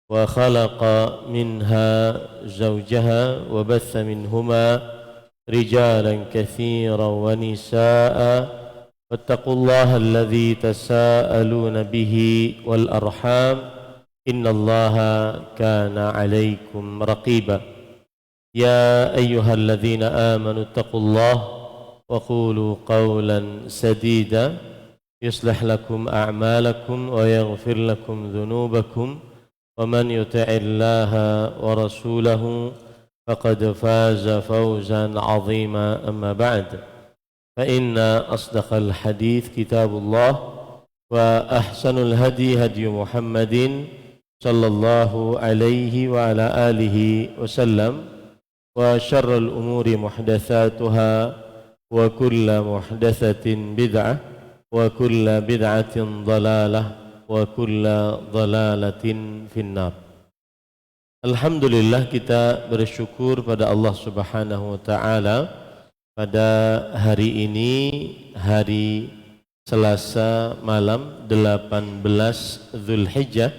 وخلق منها زوجها وبث منهما رجالا كثيرا ونساء واتقوا الله الذي تساءلون به والأرحام إن الله كان عليكم رقيبا يا أيها الذين آمنوا اتقوا الله وقولوا قولا سديدا يصلح لكم أعمالكم ويغفر لكم ذنوبكم ومن يطع الله ورسوله فقد فاز فوزا عظيما أما بعد فإن أصدق الحديث كتاب الله وأحسن الهدي هدي محمد صلى الله عليه وعلى آله وسلم وشر الأمور محدثاتها وكل محدثة بدعة وكل بدعة ضلالة وكل ضلالة في النار. Alhamdulillah, kita bersyukur pada Allah Subhanahu wa taala pada hari ini, hari Selasa malam 18 Zulhijjah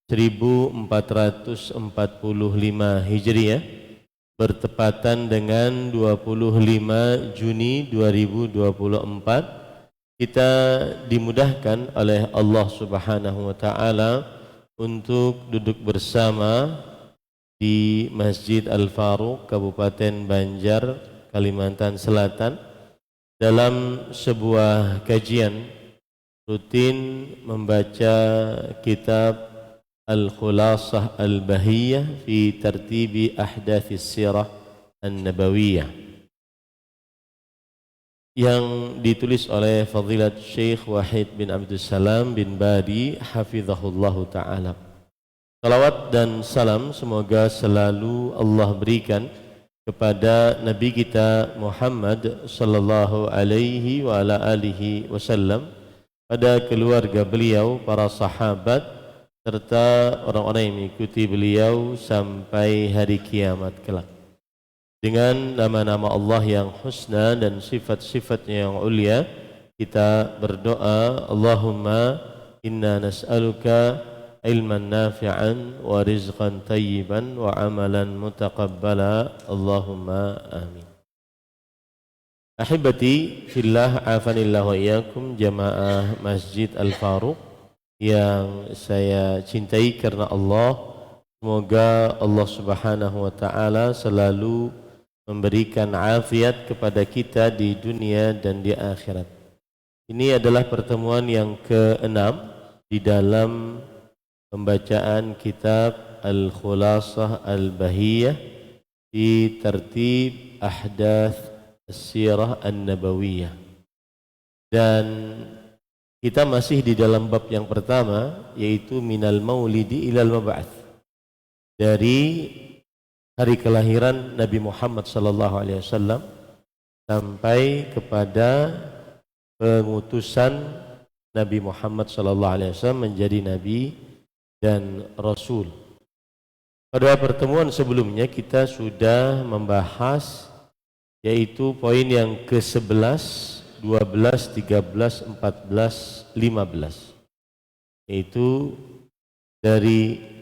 1445 Hijriah, bertepatan dengan 25 Juni 2024. Kita dimudahkan oleh Allah Subhanahu wa taala untuk duduk bersama di Masjid Al-Faruq, Kabupaten Banjar, Kalimantan Selatan, dalam sebuah kajian rutin membaca kitab Al-Khulasah Al-Bahiyah fi Tartibi Ahdathis Sirah An-Nabawiyah, yang ditulis oleh Fadilat Syekh Wahid bin Abdul Salam bin Badi hafizahullahu ta'ala. Salawat dan salam semoga selalu Allah berikan kepada Nabi kita Muhammad sallallahu alaihi wa ala alihi wasallam, pada keluarga beliau, para sahabat, serta orang-orang yang mengikuti beliau sampai hari kiamat kelak. Dengan nama-nama Allah yang husna dan sifat-sifatnya yang ulia, kita berdoa, Allahumma inna nas'aluka ilman nafi'an wa rizqan tayyiban wa amalan mutaqabbala, Allahumma amin. Ahibati fillah, afanillah wa iyyakum, jamaah Masjid Al-Faruq yang saya cintai karena Allah. Semoga Allah Subhanahu wa taala selalu memberikan afiat kepada kita di dunia dan di akhirat. Ini adalah pertemuan yang ke-6 di dalam pembacaan kitab Al-Khulasah Al-Bahiyah fi Tartib Ahdath As-Sirah An-Nabawiyah. Dan kita masih di dalam bab yang pertama, yaitu minal maulidi ilal mab'ats, dari hari kelahiran Nabi Muhammad sallallahu alaihi wasallam sampai kepada pengutusan Nabi Muhammad sallallahu alaihi wasallam menjadi nabi dan rasul. Pada pertemuan sebelumnya kita sudah membahas yaitu poin yang ke-11, 12, 13, 14, 15, yaitu dari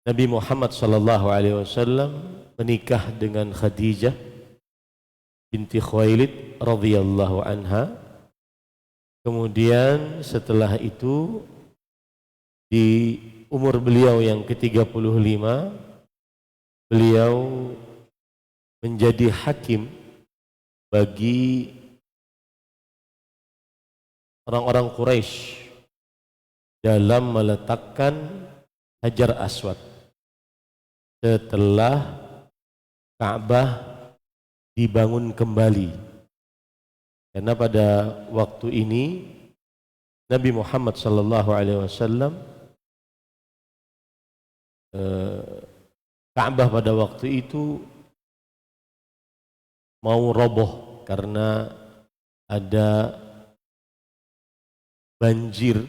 Nabi Muhammad sallallahu alaihi wasallam menikah dengan Khadijah binti Khuwailid radhiyallahu anha. Kemudian setelah itu di umur beliau yang ke-35 beliau menjadi hakim bagi orang-orang Quraisy dalam meletakkan Hajar Aswad setelah Ka'bah dibangun kembali. Karena pada waktu ini Nabi Muhammad sallallahu alaihi wasallam, Ka'bah pada waktu itu mau roboh karena ada banjir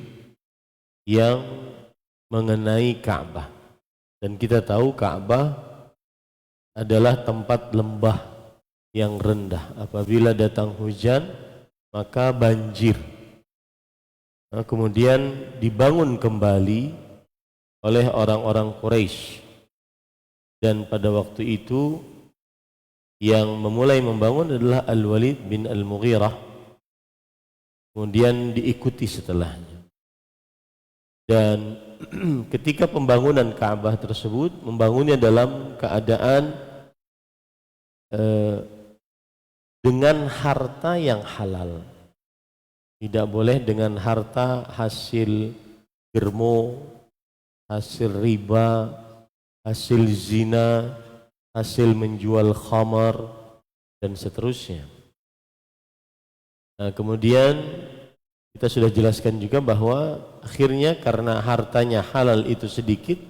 yang mengenai Ka'bah. Dan kita tahu Ka'bah adalah tempat lembah yang rendah. Apabila datang hujan maka banjir. Nah, kemudian dibangun kembali oleh orang-orang Quraisy. Dan pada waktu itu yang memulai membangun adalah Al-Walid bin Al-Mughirah, kemudian diikuti setelahnya. Dan ketika pembangunan Ka'bah tersebut, membangunnya dalam keadaan dengan harta yang halal. Tidak boleh dengan harta hasil germo, hasil riba, hasil zina, hasil menjual khamar, dan seterusnya. Nah, kemudian kita sudah jelaskan juga bahwa akhirnya karena hartanya halal itu sedikit,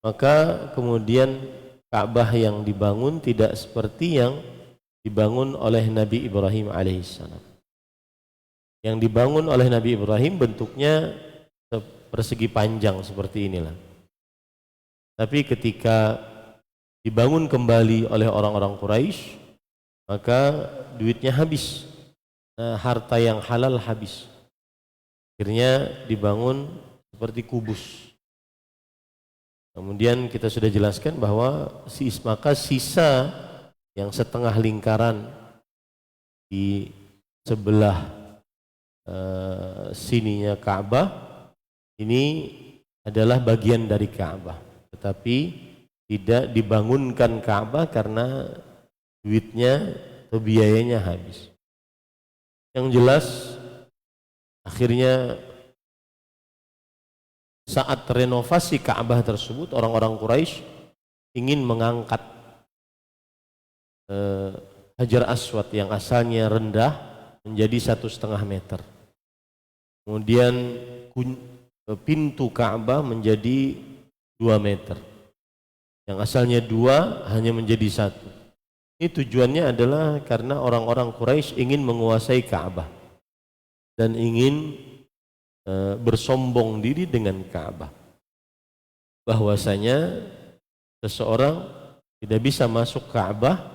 maka kemudian Ka'bah yang dibangun tidak seperti yang dibangun oleh Nabi Ibrahim alaihissalam. Yang dibangun oleh Nabi Ibrahim bentuknya persegi panjang seperti inilah. Tapi ketika dibangun kembali oleh orang-orang Quraisy, maka duitnya habis, harta yang halal habis. Akhirnya dibangun seperti kubus. Kemudian kita sudah jelaskan bahwa maka sisa yang setengah lingkaran di sebelah sininya Ka'bah ini adalah bagian dari Ka'bah, tetapi tidak dibangunkan Ka'bah karena duitnya atau biayanya habis. Yang jelas akhirnya saat renovasi Ka'bah tersebut, orang-orang Quraisy ingin mengangkat Hajar Aswad yang asalnya rendah menjadi 1,5 meter. Kemudian pintu Ka'bah menjadi 2 meter. Yang asalnya 2 hanya menjadi 1. Ini tujuannya adalah karena orang-orang Quraisy ingin menguasai Ka'bah dan ingin bersombong diri dengan Ka'bah, bahwasanya seseorang tidak bisa masuk Ka'bah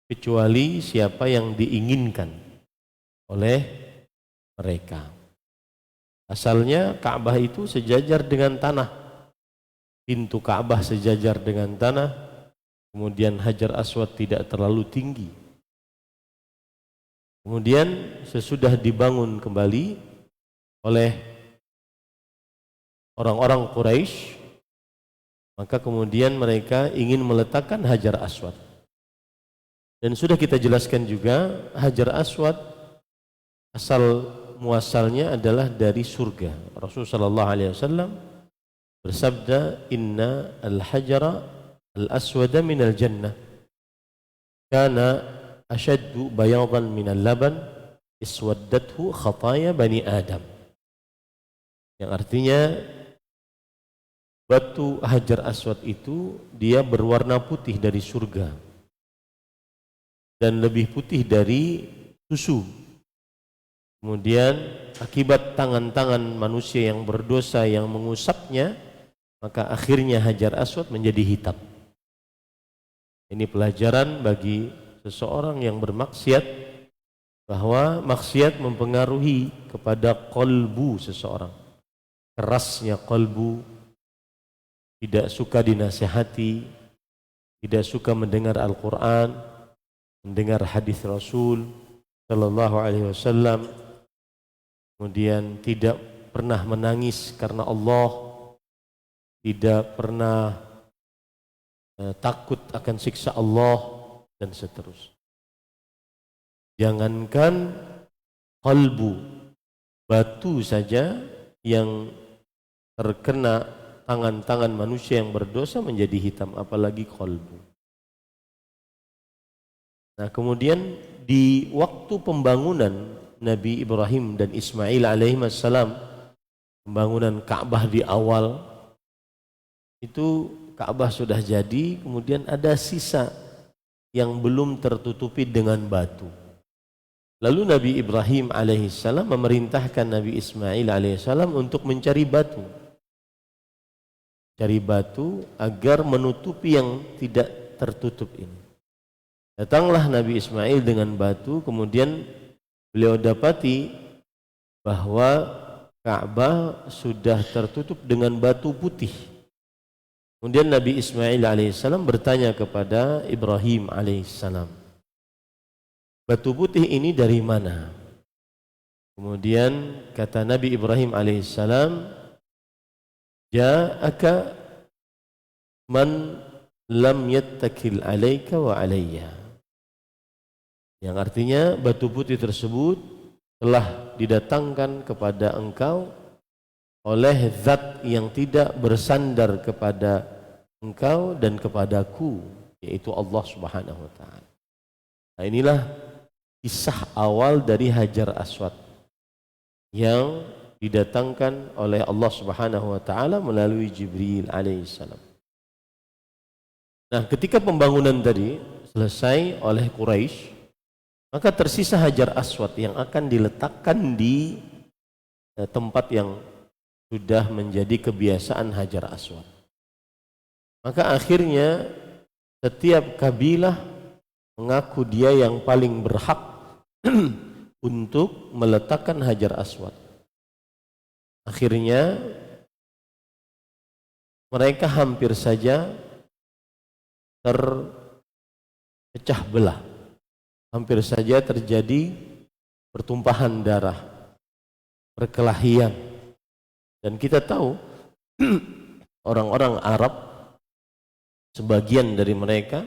kecuali siapa yang diinginkan oleh mereka. Asalnya Ka'bah itu sejajar dengan tanah. Pintu Ka'bah sejajar dengan tanah, kemudian Hajar Aswad tidak terlalu tinggi. Kemudian sesudah dibangun kembali oleh orang-orang Quraisy, maka kemudian mereka ingin meletakkan Hajar Aswad. Dan sudah kita jelaskan juga, Hajar Aswad asal muasalnya adalah dari surga. Rasulullah sallallahu alaihi wasallam bersabda, inna al-hajara al-aswada minal jannah kana ashaddu bayadan minal laban iswaddathu khataya bani Adam. Yang artinya batu Hajar Aswad itu dia berwarna putih dari surga dan lebih putih dari susu. Kemudian akibat tangan-tangan manusia yang berdosa yang mengusapnya, maka akhirnya Hajar Aswad menjadi hitam. Ini pelajaran bagi seseorang yang bermaksiat, bahwa maksiat mempengaruhi kepada kolbu seseorang. Kerasnya kolbu, tidak suka dinasihati, tidak suka mendengar Al-Quran, mendengar hadis Rasul sallallahu alaihi wasallam, kemudian tidak pernah menangis karena Allah, tidak pernah takut akan siksa Allah, dan seterusnya. Jangankan kalbu, batu saja yang terkena tangan-tangan manusia yang berdosa menjadi hitam, apalagi kalbu. Nah, kemudian di waktu pembangunan Nabi Ibrahim dan Ismail alaihissalam, pembangunan Ka'bah di awal itu, Ka'bah sudah jadi, kemudian ada sisa yang belum tertutupi dengan batu. Lalu Nabi Ibrahim alaihissalam memerintahkan Nabi Ismail alaihissalam untuk mencari batu. Cari batu agar menutupi yang tidak tertutup ini. Datanglah Nabi Ismail dengan batu, kemudian beliau dapati bahwa Ka'bah sudah tertutup dengan batu putih. Kemudian Nabi Ismail alaihissalam bertanya kepada Ibrahim alaihissalam, batu putih ini dari mana? Kemudian kata Nabi Ibrahim alaihissalam, ja'aka man lam yattakil alaika wa alayya. Yang artinya batu putih tersebut telah didatangkan kepada engkau oleh zat yang tidak bersandar kepada engkau dan kepadaku, yaitu Allah Subhanahu wa taala. Nah, inilah kisah awal dari Hajar Aswad yang didatangkan oleh Allah Subhanahu wa taala melalui Jibril alaihissalam. Nah, ketika pembangunan tadi selesai oleh Quraisy, maka tersisa Hajar Aswad yang akan diletakkan di tempat yang sudah menjadi kebiasaan Hajar Aswad. Maka akhirnya setiap kabilah mengaku dia yang paling berhak untuk meletakkan Hajar Aswad. Akhirnya mereka hampir saja terpecah belah. Hampir saja terjadi pertumpahan darah, perkelahian. Dan kita tahu orang-orang Arab, sebagian dari mereka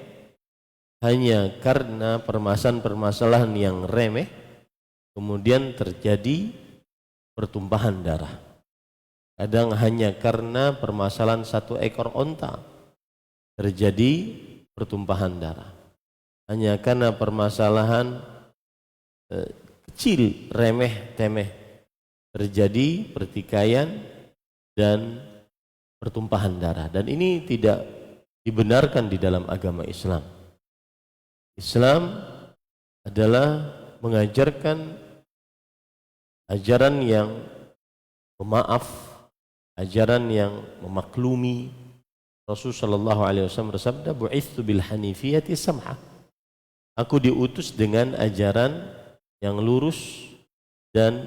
hanya karena permasalahan-permasalahan yang remeh kemudian terjadi pertumpahan darah. Kadang hanya karena permasalahan satu ekor onta terjadi pertumpahan darah. Hanya karena permasalahan kecil, remeh, temeh, terjadi pertikaian dan pertumpahan darah. Dan ini tidak dibenarkan di dalam agama Islam. Islam adalah mengajarkan ajaran yang pemaaf, ajaran yang memaklumi. Rasulullah SAW bersabda, bu'ithu bil hanifiyati samha. Aku diutus dengan ajaran yang lurus dan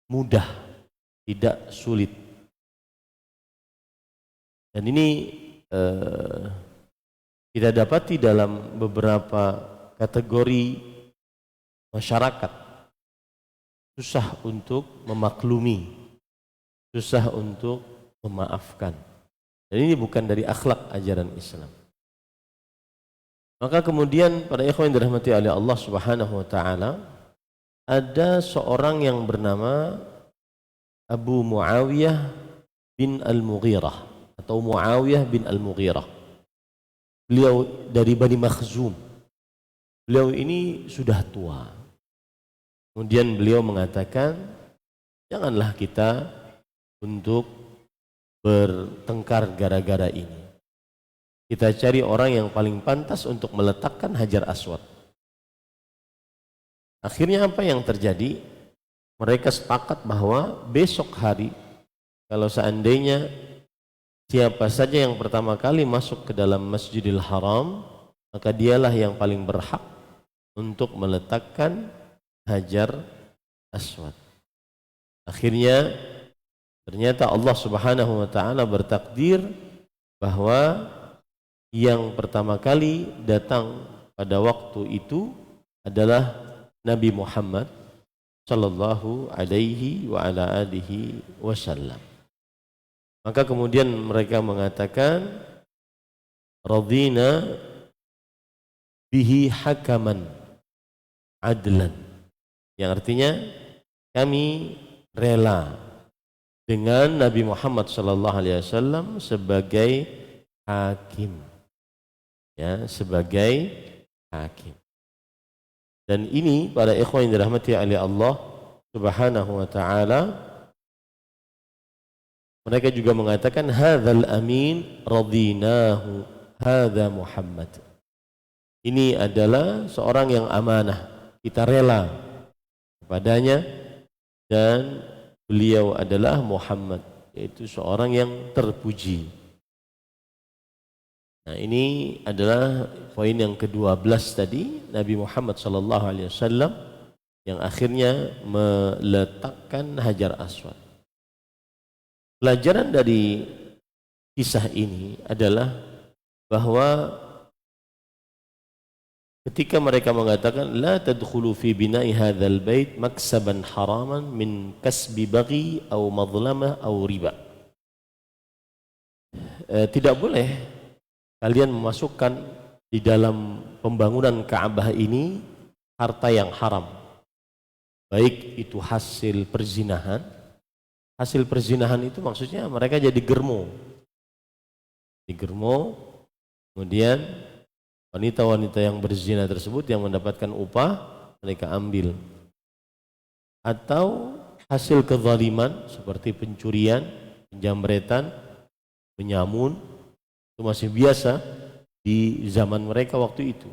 mudah, tidak sulit. Dan ini kita dapati dalam beberapa kategori masyarakat. Susah untuk memaklumi, susah untuk memaafkan. Dan ini bukan dari akhlak ajaran Islam. Maka kemudian para ikhwan yang dirahmati oleh Allah Subhanahu wa taala, ada seorang yang bernama Abu Muawiyah bin Al-Mughirah atau Muawiyah bin Al-Mughirah. Beliau dari Bani Makhzum. Beliau ini sudah tua. Kemudian beliau mengatakan, janganlah kita untuk bertengkar gara-gara ini. Kita cari orang yang paling pantas untuk meletakkan Hajar Aswad. Akhirnya apa yang terjadi? Mereka sepakat bahwa besok hari, kalau seandainya siapa saja yang pertama kali masuk ke dalam Masjidil Haram, maka dialah yang paling berhak untuk meletakkan Hajar Aswad. Akhirnya ternyata Allah Subhanahu wa taala bertakdir bahwa yang pertama kali datang pada waktu itu adalah Nabi Muhammad sallallahu alaihi wa ala alihi wasallam. Maka kemudian mereka mengatakan, radina bihi hakaman adlan, yang artinya kami rela dengan Nabi Muhammad sallallahu alaihi wasallam sebagai hakim. Ya, sebagai hakim. Dan ini para ikhwan yang dirahmati oleh Allah Subhanahu wa taala, mereka juga mengatakan hadzal amin radinahu hadza Muhammad. Ini adalah seorang yang amanah, kita rela kepadanya, dan beliau adalah Muhammad, yaitu seorang yang terpuji. Nah, ini adalah poin yang ke-12 tadi. Nabi Muhammad sallallahu alaihi wasallam yang akhirnya meletakkan Hajar Aswad. Pelajaran dari kisah ini adalah bahwa ketika mereka mengatakan la tadkhulu fi bina'i hadzal bait maksaban haraman min kasbi baghi atau madlamah atau riba. Tidak boleh kalian memasukkan di dalam pembangunan Ka'bah ini harta yang haram. Baik itu hasil perzinahan. Hasil perzinahan itu maksudnya mereka jadi germo. Digermo, kemudian wanita-wanita yang berzina tersebut yang mendapatkan upah mereka ambil. Atau hasil kezaliman seperti pencurian, penjamretan, menyamun, itu masih biasa di zaman mereka waktu itu.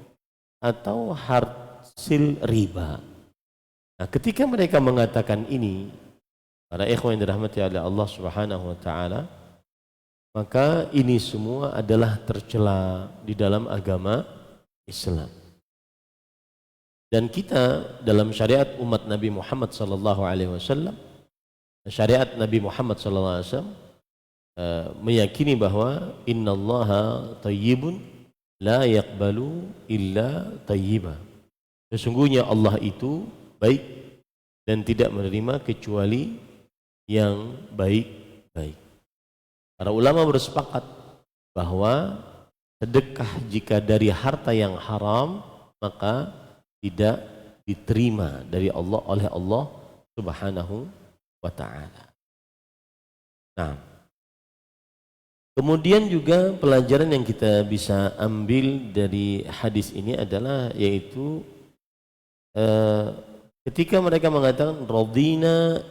Atau hasil riba. Nah, ketika mereka mengatakan ini, para ikhwan yang dirahmati oleh Allah Subhanahu wa taala, maka ini semua adalah tercela di dalam agama Islam. Dan kita dalam syariat umat Nabi Muhammad sallallahu alaihi wasallam, syariat Nabi Muhammad sallallahu alaihi wasallam meyakini bahwa innallaha thayyibun la yaqbalu illa thayyiba. Sesungguhnya Allah itu baik dan tidak menerima kecuali yang baik-baik. Para ulama bersepakat bahwa sedekah jika dari harta yang haram maka tidak diterima dari Allah oleh Allah Subhanahu wa taala. Nah, kemudian juga pelajaran yang kita bisa ambil dari hadis ini adalah yaitu ketika mereka mengatakan radina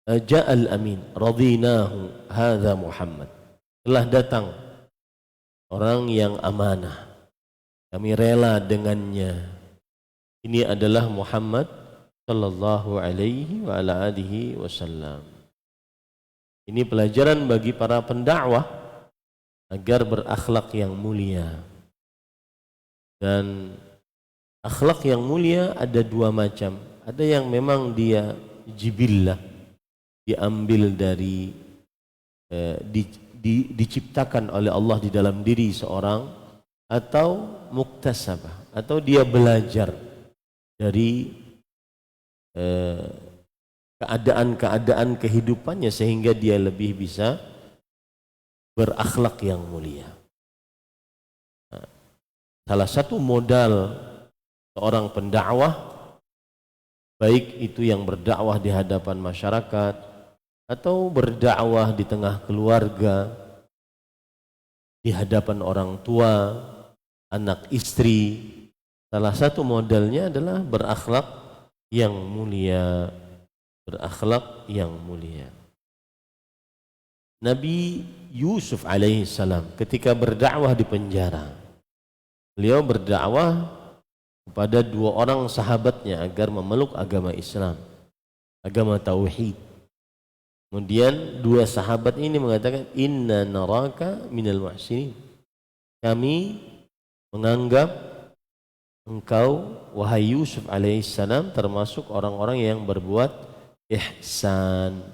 ja'al amin radinahu hadza Muhammad, telah datang orang yang amanah, kami rela dengannya, ini adalah Muhammad sallallahu alaihi wa ala alihi wasallam. Ini pelajaran bagi para pendakwah agar berakhlak yang mulia. Dan akhlak yang mulia ada dua macam. Ada yang memang dia jibillah, diambil dari diciptakan oleh Allah di dalam diri seorang, atau muktasabah, atau dia belajar dari keadaan-keadaan kehidupannya sehingga dia lebih bisa berakhlak yang mulia. Nah, salah satu modal seorang pendakwah, baik itu yang berdakwah di hadapan masyarakat atau berdakwah di tengah keluarga, di hadapan orang tua, anak istri, salah satu modalnya adalah berakhlak yang mulia. Berakhlak yang mulia. Nabi Yusuf alaihi salam ketika berdakwah di penjara, beliau berdakwah kepada dua orang sahabatnya agar memeluk agama Islam, agama tauhid. Kemudian dua sahabat ini mengatakan, inna naraka minal muhsinin, kami menganggap engkau wahai Yusuf alaihissalam termasuk orang-orang yang berbuat ihsan.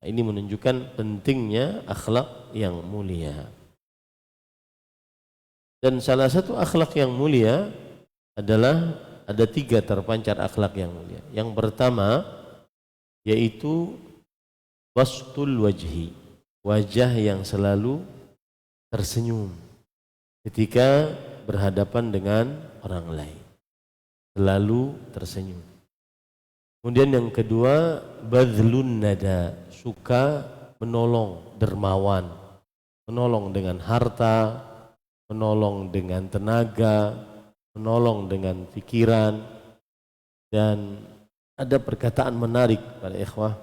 Ini menunjukkan pentingnya akhlak yang mulia. Dan salah satu akhlak yang mulia adalah ada tiga terpancar akhlak yang mulia. Yang pertama yaitu wastul wajhi, wajah yang selalu tersenyum ketika berhadapan dengan orang lain, selalu tersenyum. Kemudian yang kedua badlun nada, suka menolong, dermawan, menolong dengan harta, menolong dengan tenaga, menolong dengan pikiran. Dan ada perkataan menarik para ikhwah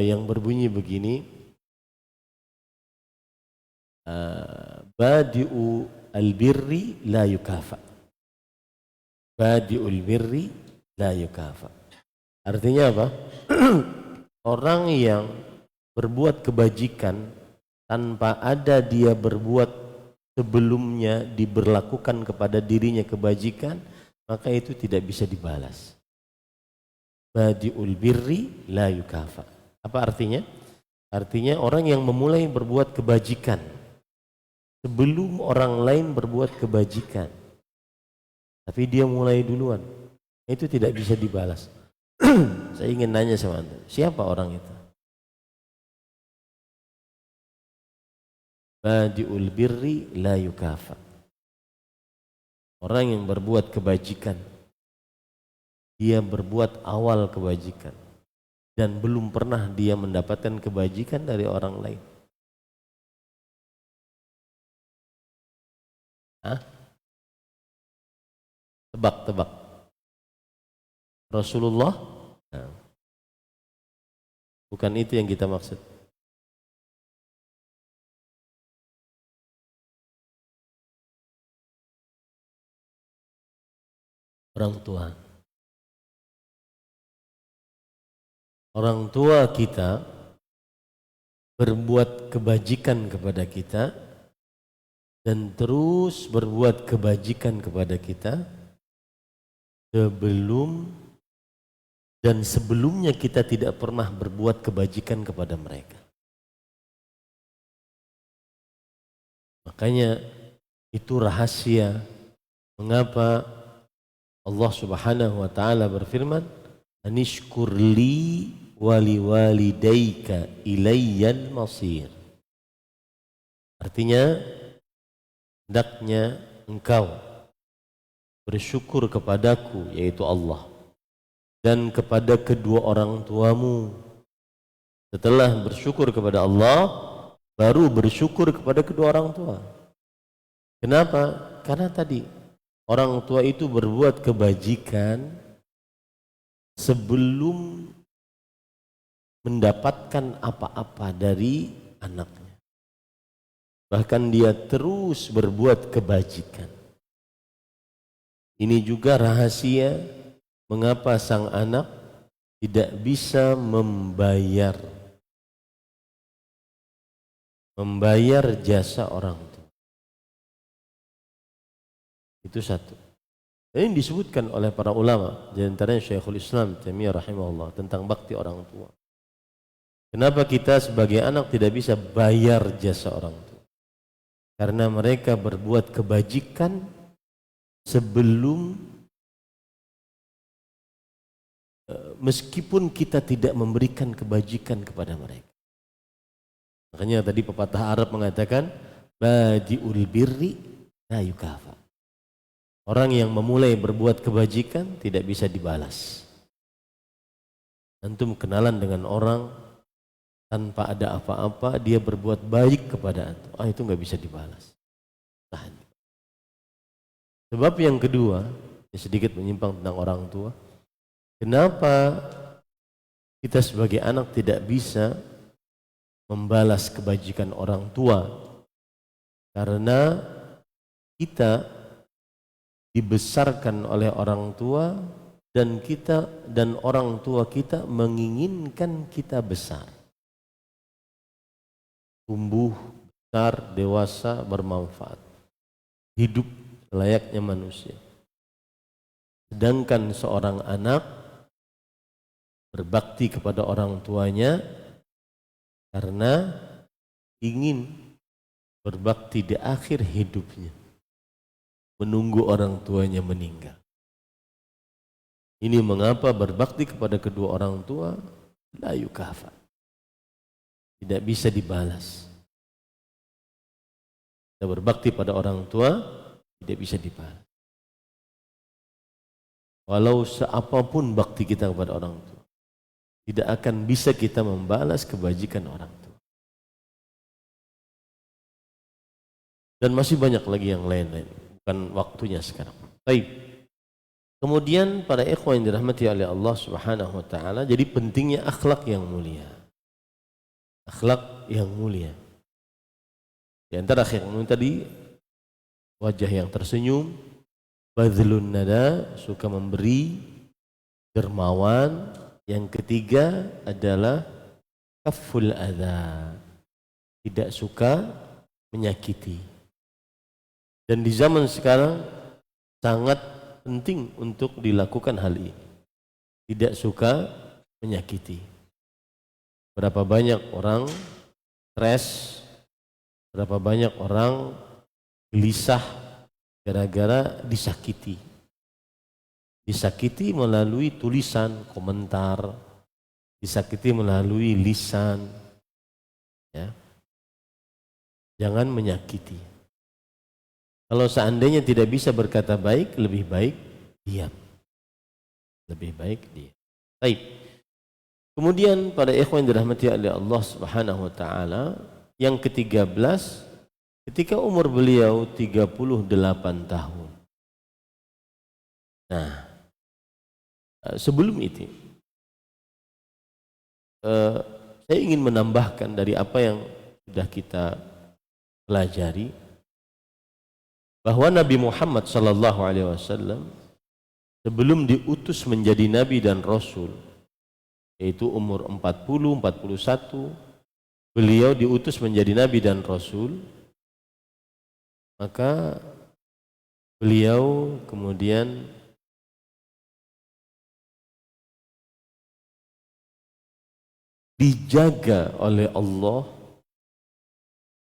yang berbunyi begini, badi'u al-birri la yukafa, badi'ul birri la yukafa. Artinya apa? Orang yang berbuat kebajikan tanpa ada dia berbuat sebelumnya diberlakukan kepada dirinya kebajikan, maka itu tidak bisa dibalas. Badiul birri la yukafa. Apa artinya? Artinya orang yang memulai berbuat kebajikan sebelum orang lain berbuat kebajikan, tapi dia mulai duluan, itu tidak bisa dibalas. Saya ingin nanya sama Anda, siapa orang itu? Badiul birri la yukafa. Orang yang berbuat kebajikan, dia berbuat awal kebajikan dan belum pernah dia mendapatkan kebajikan dari orang lain. Hah? Tebak-tebak. Rasulullah? Nah, bukan itu yang kita maksud. Orang tua. Orang tua kita berbuat kebajikan kepada kita dan terus berbuat kebajikan kepada kita sebelumnya kita tidak pernah berbuat kebajikan kepada mereka. Makanya itu rahasia mengapa Allah Subhanahu wa taala berfirman, "Anishkur li wa liwalidayka ilayyal masir." Artinya, hendaknya engkau bersyukur kepadaku, yaitu Allah, dan kepada kedua orang tuamu. Setelah bersyukur kepada Allah, baru bersyukur kepada kedua orang tua. Kenapa? Karena tadi orang tua itu berbuat kebajikan sebelum mendapatkan apa-apa dari anaknya. Bahkan dia terus berbuat kebajikan. Ini juga rahasia mengapa sang anak tidak bisa membayar jasa orang tua. Itu satu. Ini disebutkan oleh para ulama, di antaranya Syekhul Islam Taimiyah rahimahullah, tentang bakti orang tua. Kenapa kita sebagai anak tidak bisa bayar jasa orang tua? Karena mereka berbuat kebajikan sebelum, meskipun kita tidak memberikan kebajikan kepada mereka. Makanya tadi pepatah Arab mengatakan, badiul birri la yukafa. Orang yang memulai berbuat kebajikan tidak bisa dibalas. Antum kenalan dengan orang tanpa ada apa-apa, dia berbuat baik kepada antum, itu nggak bisa dibalas. Tahan. Sebab yang kedua, sedikit menyimpang tentang orang tua. Kenapa kita sebagai anak tidak bisa membalas kebajikan orang tua? Karena kita dibesarkan oleh orang tua dan orang tua kita menginginkan kita besar, tumbuh, besar, dewasa, bermanfaat, hidup layaknya manusia. Sedangkan seorang anak berbakti kepada orang tuanya karena ingin berbakti di akhir hidupnya, menunggu orang tuanya meninggal. Ini mengapa berbakti kepada kedua orang tua la yukafa, tidak bisa dibalas. Kita berbakti pada orang tua tidak bisa dibalas. Walau seapapun bakti kita kepada orang tua, tidak akan bisa kita membalas kebajikan orang tua. Dan masih banyak lagi yang lain-lain, bukan waktunya sekarang. Baik. Kemudian para ikhwan yang dirahmati oleh Allah Subhanahu wa taala, jadi pentingnya akhlak yang mulia. Akhlak yang mulia. Di antara akhlak yang mulia tadi, wajah yang tersenyum, badlun nada, suka memberi, dermawan. Yang ketiga adalah kaful adza, tidak suka menyakiti. Dan di zaman sekarang sangat penting untuk dilakukan hal ini. Tidak suka menyakiti. Berapa banyak orang stres, berapa banyak orang gelisah gara-gara disakiti. Disakiti melalui tulisan, komentar, disakiti melalui lisan. Ya. Jangan menyakiti. Kalau seandainya tidak bisa berkata baik, lebih baik diam. Lebih baik diam. Baik. Kemudian pada ikhwan yang dirahmati oleh Allah Subhanahu wa taala, yang ke-13 ketika umur beliau 38 tahun. Nah, sebelum itu saya ingin menambahkan dari apa yang sudah kita pelajari, bahwa Nabi Muhammad sallallahu alaihi wasallam sebelum diutus menjadi nabi dan rasul, yaitu umur 40, 41, beliau diutus menjadi nabi dan rasul, maka beliau kemudian dijaga oleh Allah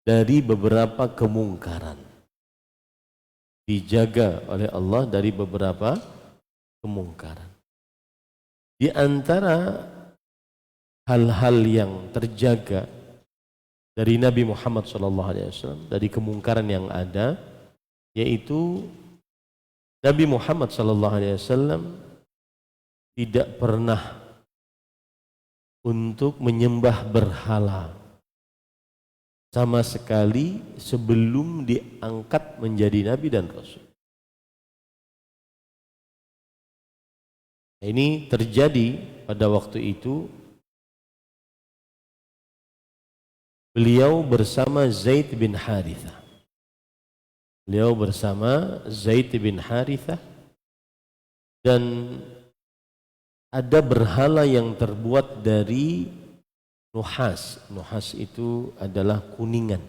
dari beberapa kemungkaran. Dijaga oleh Allah dari beberapa kemungkaran. Di antara hal-hal yang terjaga dari Nabi Muhammad SAW dari kemungkaran yang ada, yaitu Nabi Muhammad SAW tidak pernah untuk menyembah berhala sama sekali sebelum diangkat menjadi nabi dan rasul. Ini terjadi pada waktu itu beliau bersama Zaid bin Harithah. Beliau bersama Zaid bin Harithah, dan ada berhala yang terbuat dari nuhas. Nuhas itu adalah kuningan.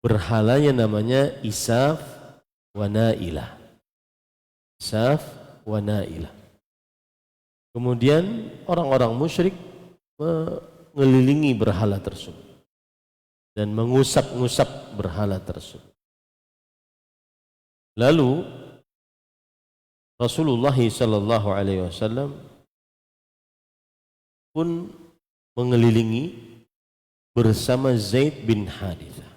Berhalanya namanya Isaf wa Nailah. Isaf wa Nailah. Kemudian orang-orang musyrik mengelilingi berhala tersebut dan mengusap-ngusap berhala tersebut. Lalu Rasulullah sallallahu alaihi wasallam pun mengelilingi bersama Zaid bin Harithah,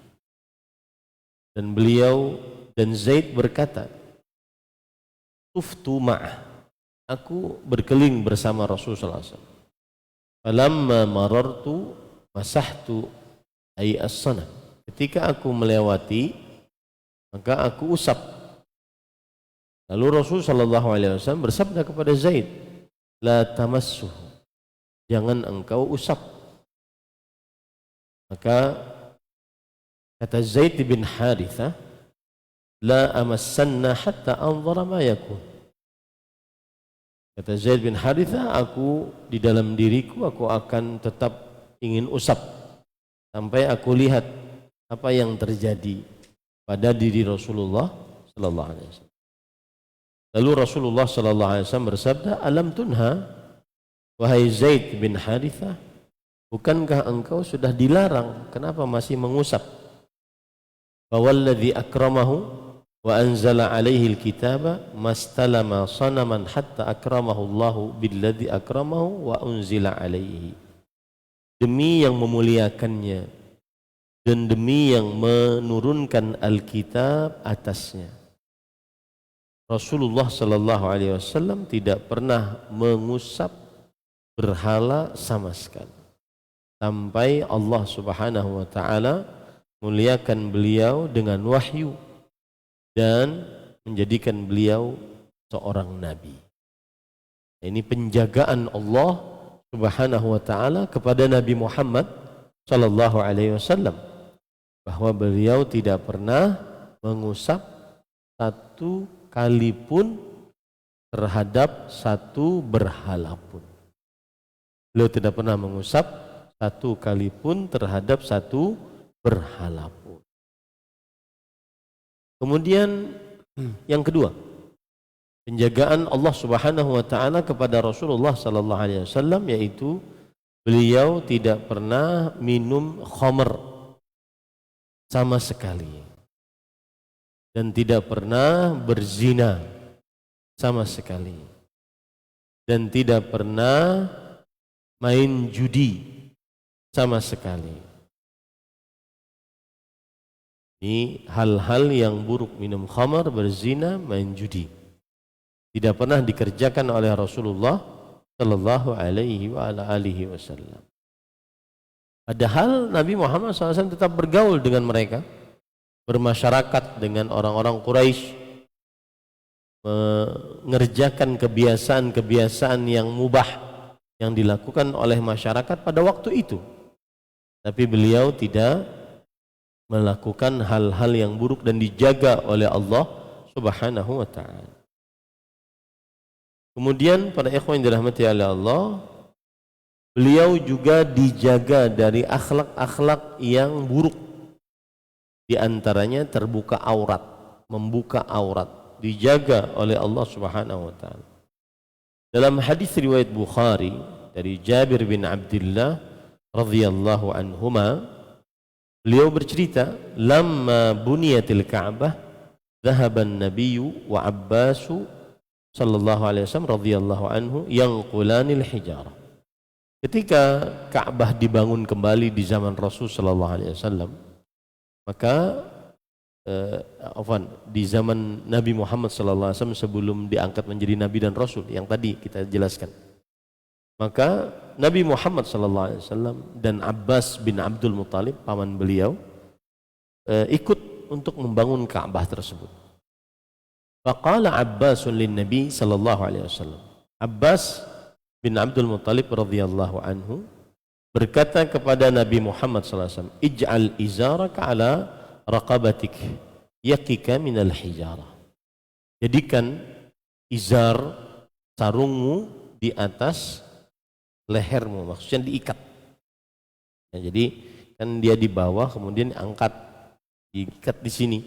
dan beliau dan Zaid berkata, tuftu ma'ah, aku berkeliling bersama Rasulullah SAW. Falamma marartu masahtu ay as-sanam, ketika aku melewati maka aku usap. Lalu Rasulullah SAW bersabda kepada Zaid, la tamassuhu, jangan engkau usap. Maka kata Zaid bin Harithah, la amassanna hatta anzara ma yakun. Kata Zaid bin Harithah, aku di dalam diriku aku akan tetap ingin usap sampai aku lihat apa yang terjadi pada diri Rasulullah sallallahu alaihi wasallam. Lalu Rasulullah sallallahu alaihi wasallam bersabda, alam tunha, wahai Zaid bin Harithah, bukankah engkau sudah dilarang, kenapa masih mengusap? Fawalladzi akramahu wa anzala alaihi alkitaba mastalama sanaman hatta akramahu Allahu billadzi akramahu wa unzila alaihi. Demi yang memuliakannya dan demi yang menurunkan Alkitab atasnya, Rasulullah sallallahu alaihi wasallam tidak pernah mengusap berhala sama sekali sampai Allah Subhanahu wa taala muliakan beliau dengan wahyu dan menjadikan beliau seorang nabi. Ini penjagaan Allah Subhanahu wa taala kepada Nabi Muhammad sallallahu alaihi wasallam, bahwa beliau tidak pernah mengusap satu kali pun terhadap satu berhala pun. Beliau tidak pernah mengusap satu kali pun terhadap satu berhala pun. Kemudian Yang kedua, penjagaan Allah Subhanahu wa taala kepada Rasulullah sallallahu alaihi wasallam, yaitu beliau tidak pernah minum khamr sama sekali dan tidak pernah berzina sama sekali dan tidak pernah main judi sama sekali. Ini hal-hal yang buruk, minum khamar, berzina, main judi, tidak pernah dikerjakan oleh Rasulullah sallallahu alaihi wa ala alihi wasallam. Padahal Nabi Muhammad SAW tetap bergaul dengan mereka, bermasyarakat dengan orang-orang Quraisy, mengerjakan kebiasaan-kebiasaan yang mubah yang dilakukan oleh masyarakat pada waktu itu. Tapi beliau tidak melakukan hal-hal yang buruk dan dijaga oleh Allah Subhanahu wa taala. Kemudian para ikhwan yang dirahmati oleh Allah, beliau juga dijaga dari akhlak-akhlak yang buruk. Di antaranya terbuka aurat, membuka aurat, dijaga oleh Allah Subhanahu wa taala. Dalam hadis riwayat Bukhari dari Jabir bin Abdullah radhiyallahu anhuma, beliau bercerita, lamma buniyatil Ka'bah dhahaban nabiyyu wa Abbasu sallallahu alaihi wasallam radhiyallahu anhu yanqulanil hijarah. Ketika Ka'bah dibangun kembali di zaman Rasul sallallahu alaihi wasallam, maka di zaman Nabi Muhammad sallallahu alaihi wasallam sebelum diangkat menjadi nabi dan rasul yang tadi kita jelaskan, maka Nabi Muhammad sallallahu alaihi wasallam dan Abbas bin Abdul Muttalib, paman beliau, ikut untuk membangun Ka'bah tersebut. Faqala Abbasun lin Nabi sallallahu alaihi wasallam. Abbas bin Abdul Muttalib radhiyallahu anhu berkata kepada Nabi Muhammad sallallahu alaihi wasallam, "Ij'al izaraka ala raqabatik yaqika minal hijarah." Jadikan izar, sarungmu di atas lehermu, maksudnya diikat. Ya, jadi kan dia di bawah, kemudian angkat, diikat di sini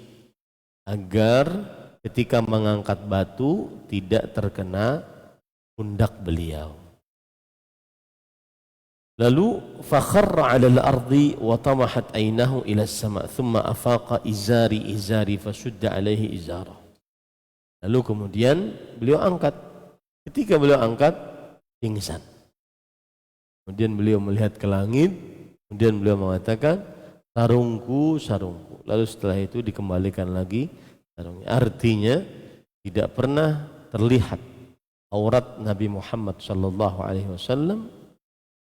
agar ketika mengangkat batu tidak terkena pundak beliau. Lalu fakharra 'ala al-ardi wa tamahat aynahu ila as-sama' thumma afaqa izari fasudda 'alaihi izara. Lalu kemudian beliau angkat. Ketika beliau angkat, pingsan. Kemudian beliau melihat ke langit, kemudian beliau mengatakan, sarungku, sarungku. Lalu setelah itu dikembalikan lagi sarungnya. Artinya tidak pernah terlihat aurat Nabi Muhammad sallallahu alaihi wasallam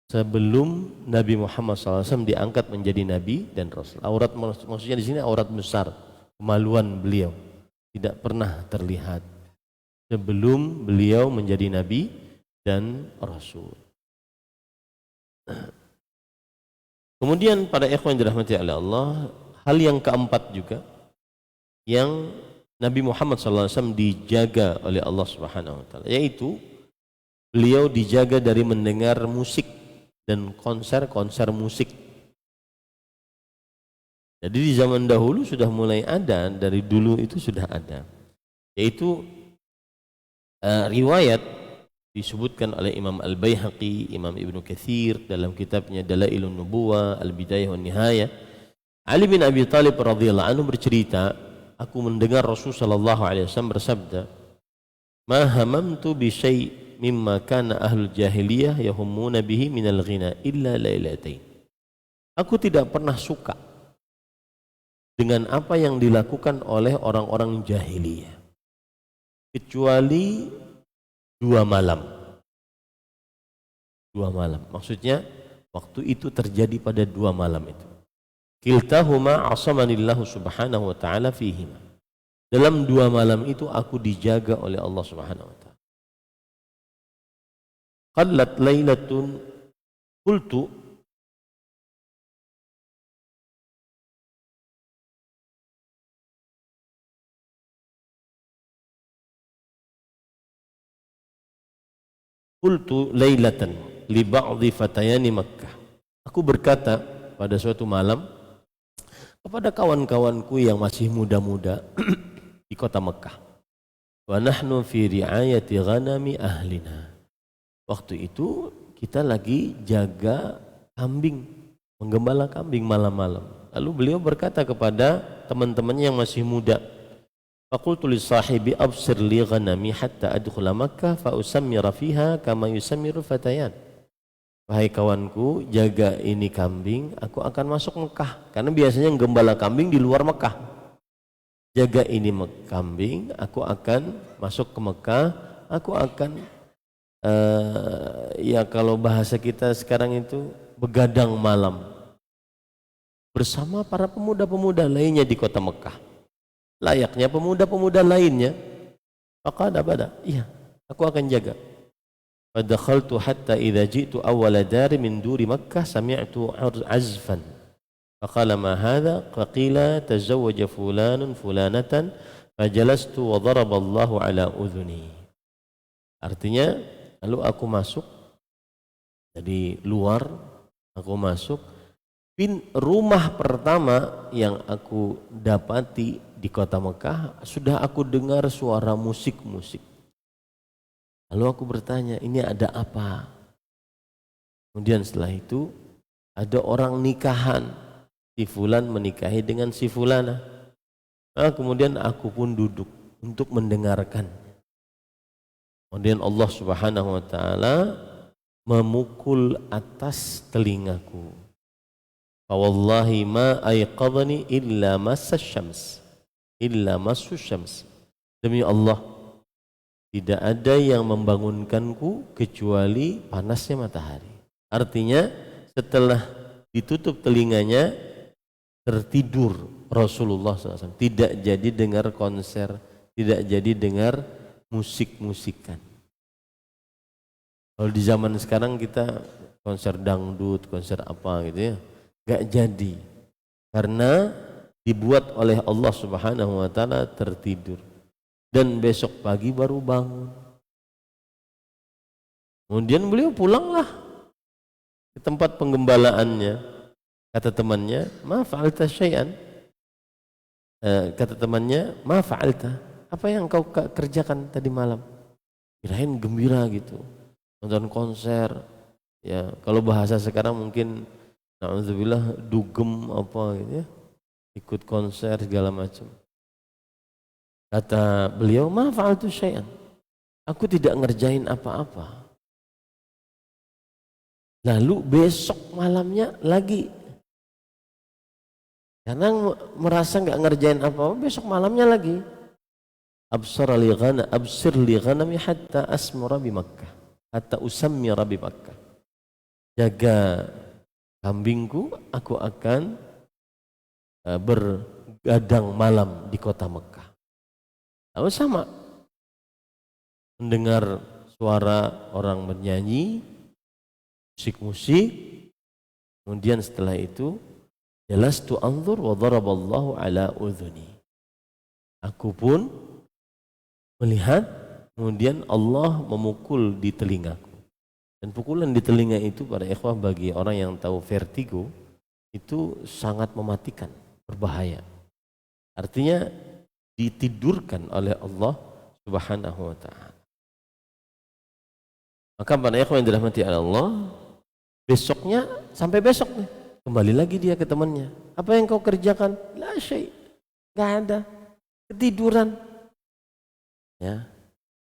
sebelum Nabi Muhammad SAW diangkat menjadi Nabi dan Rasul. Aurat maksudnya di sini aurat besar, kemaluan beliau tidak pernah terlihat sebelum beliau menjadi Nabi dan Rasul. Kemudian pada ikhwan yang dirahmati oleh Allah, hal yang keempat juga yang Nabi Muhammad SAW dijaga oleh Allah Subhanahu wa taala, yaitu beliau dijaga dari mendengar musik dan konser-konser musik. Jadi di zaman dahulu sudah mulai ada, dari dulu itu sudah ada, yaitu riwayat disebutkan oleh Imam Al-Baihaqi, Imam Ibnu Katsir dalam kitabnya Dalailun Nubuwah, Al-Bidayah wan Nihayah. Ali bin Abi Thalib radhiyallahu anhu bercerita, aku mendengar Rasul sallallahu alaihi wasallam bersabda, "Ma hamamtu bi syai' mimma kana ahlul jahiliyah yahummuna bihi minal ghina illa lailatain." Aku tidak pernah suka dengan apa yang dilakukan oleh orang-orang jahiliyah kecuali 2 malam. 2 malam. Maksudnya waktu itu terjadi pada 2 malam itu. Kiltahuma asamanillahu subhanahu wa ta'ala fihima. Dalam 2 malam itu aku dijaga oleh Allah Subhanahu wa ta'ala. Qallat lailatun qultu lailatan li ba'dhi fatayani Makkah. Aku berkata pada suatu malam kepada kawan-kawanku yang masih muda-muda di kota Mekah. Wa nahnu fi ri'ayati ghanami ahlina. Waktu itu kita lagi jaga kambing, menggembala kambing malam-malam. Lalu beliau berkata kepada teman-temannya yang masih muda, faqultu li sahibi absir li ghanami hatta adkhula Makkah fa usammira fiha kama yusammiru fatayan. Wahai kawanku, jaga ini kambing, aku akan masuk Mekah. Karena biasanya gembala kambing di luar Mekah. Jaga ini kambing, aku akan masuk ke Mekah, aku akan ya kalau bahasa kita sekarang itu begadang malam bersama para pemuda-pemuda lainnya di kota Mekah. Layaknya pemuda-pemuda lainnya. Maka ada, iya, aku akan jaga. Fadakhaltu hatta idza ji'tu awwala dari min duri Makkah sami'tu azfan. Faqala ma hadha? Faqila tazawwaja fulanun fulanatan fajalastu wa daraba Allahu ala udhuni. Artinya, lalu aku masuk dari luar, aku masuk rumah pertama yang aku dapati di kota Mekah, sudah aku dengar suara musik-musik. Lalu aku bertanya, ini ada apa? Kemudian setelah itu ada orang nikahan, si fulan menikahi dengan si fulana. Nah, kemudian aku pun duduk untuk mendengarkan. Kemudian Allah Subhanahu wa taala memukul atas telingaku. Fa wallahi ma ayqadhani illa masas syams. Illa masus syams. Demi Allah, tidak ada yang membangunkanku kecuali panasnya matahari. Artinya setelah ditutup telinganya tertidur Rasulullah SAW. Tidak jadi dengar konser, tidak jadi dengar musik-musikan. Kalau di zaman sekarang kita konser dangdut, konser apa gitu ya, gak jadi. Karena dibuat oleh Allah Subhanahu wa taala tertidur. Dan besok pagi baru bangun. Kemudian beliau pulanglah ke tempat penggembalaannya. Kata temannya, ma fa'alta syai'an. Kata temannya, ma fa'alta. Apa yang kau kerjakan tadi malam? Kirain gembira gitu, nonton konser. Ya, kalau bahasa sekarang mungkin na'udzubillah dugem apa gitu ya, ikut konser segala macam. Kata beliau, ma fa'altu syai'an. Aku tidak ngerjain apa-apa. Lalu besok malamnya lagi. Karena merasa nggak ngerjain apa-apa, besok malamnya lagi. Absir li ghanami hatta asmura bi Makkah. Hatta usammira bi Makkah. Jaga kambingku, aku akan bergadang malam di kota Mekah. Lalu sama, mendengar suara orang bernyanyi, musik-musik, kemudian setelah itu jalastu anzur wa daraballahu ala udhuni. Aku pun melihat, kemudian Allah memukul di telingaku. Dan pukulan di telinga itu para ikhwah bagi orang yang tahu vertigo itu sangat mematikan, berbahaya. Artinya ditidurkan oleh Allah Subhanahu wa taala. Maka para ikhwan yang dirahmati Allah, besoknya sampai besok nih, kembali lagi dia ke temannya. Apa yang kau kerjakan? La syai'. Enggak ada. Ketiduran. Ya.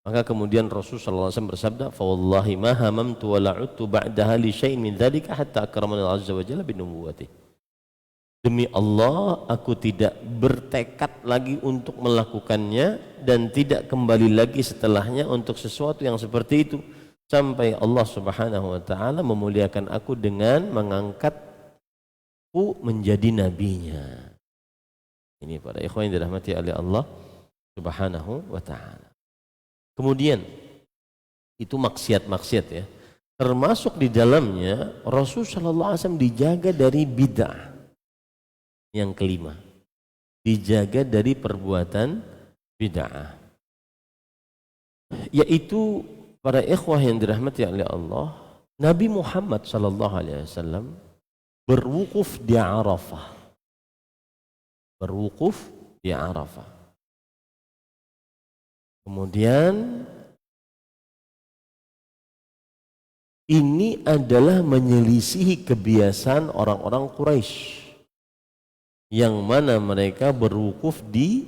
Maka kemudian Rasulullah sallallahu alaihi wasallam bersabda, "Fa wallahi ma hamamtu wa la'udtu ba'daha li syai'in min dzalika hatta akramani Allah azza wa jalla bi nubuwwatihi." Demi Allah, aku tidak bertekad lagi untuk melakukannya dan tidak kembali lagi setelahnya untuk sesuatu yang seperti itu sampai Allah Subhanahu wa taala memuliakan aku dengan mengangkatku menjadi nabinya. Ini para ikhwan yang dirahmati oleh Allah Subhanahu wa taala. Kemudian itu maksiat-maksiat ya. Termasuk di dalamnya Rasul sallallahu alaihi wasallam dijaga dari bid'ah. Yang kelima, dijaga dari perbuatan bid'ah, yaitu para ikhwah yang dirahmati oleh Allah, Nabi Muhammad sallallahu alaihi wasallam berwukuf di Arafah. Berwukuf di Arafah. Kemudian ini adalah menyelisihi kebiasaan orang-orang Quraisy yang mana mereka berwukuf di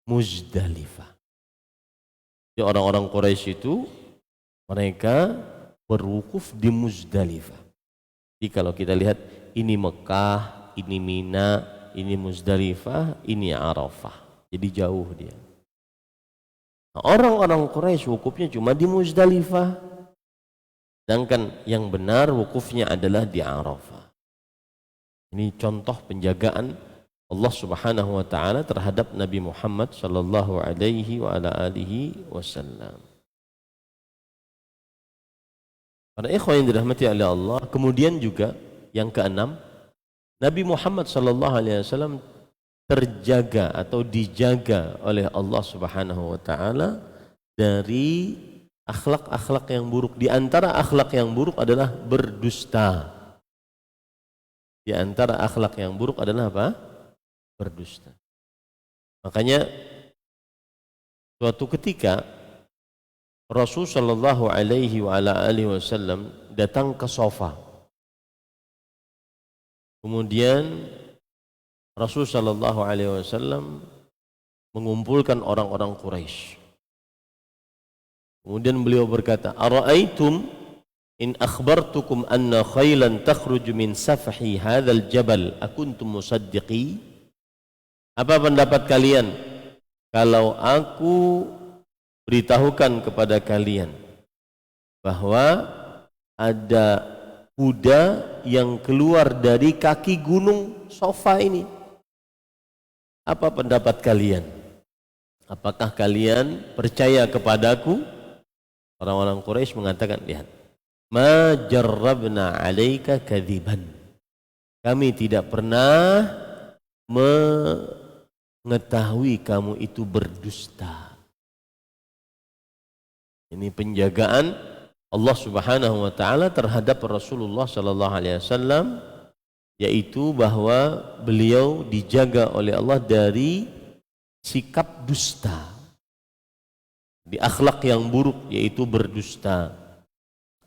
Muzdalifah. Jadi orang-orang Quraisy itu mereka berwukuf di Muzdalifah. Jadi kalau kita lihat ini Mekah, ini Mina, ini Muzdalifah, ini Arafah. Jadi jauh dia. Nah, orang-orang Quraisy wukufnya cuma di Muzdalifah. Sedangkan yang benar wukufnya adalah di Arafah. Ini contoh penjagaan Allah Subhanahu wa taala terhadap Nabi Muhammad sallallahu alaihi wa ala alihi wasallam. Para ikhwan yang dirahmati oleh Allah, kemudian juga yang keenam, Nabi Muhammad sallallahu alaihi wasallam terjaga atau dijaga oleh Allah Subhanahu wa taala dari akhlak-akhlak yang buruk. Di antara akhlak yang buruk adalah berdusta. Di antara akhlak yang buruk adalah apa? Berdusta. Makanya suatu ketika Rasul sallallahu alaihi wa ala alihi wasallam datang ke Safa. Kemudian Rasul sallallahu alaihi wasallam mengumpulkan orang-orang Quraisy. Kemudian beliau berkata, "Ara'aitum in akhbartukum anna khailan takhruju min safhi hadzal jabal akuntum musaddiqi?" Apa pendapat kalian kalau aku beritahukan kepada kalian bahwa ada kuda yang keluar dari kaki gunung Safa ini? Apa pendapat kalian? Apakah kalian percaya kepadaku? Orang-orang Quraisy mengatakan, lihat, ma jarrabna 'alaika kadziban. Kami tidak pernah mengetahui kamu itu berdusta. Ini penjagaan Allah Subhanahu wa taala terhadap Rasulullah sallallahu alaihi wasallam, yaitu bahwa beliau dijaga oleh Allah dari sikap dusta, di akhlak yang buruk, yaitu berdusta.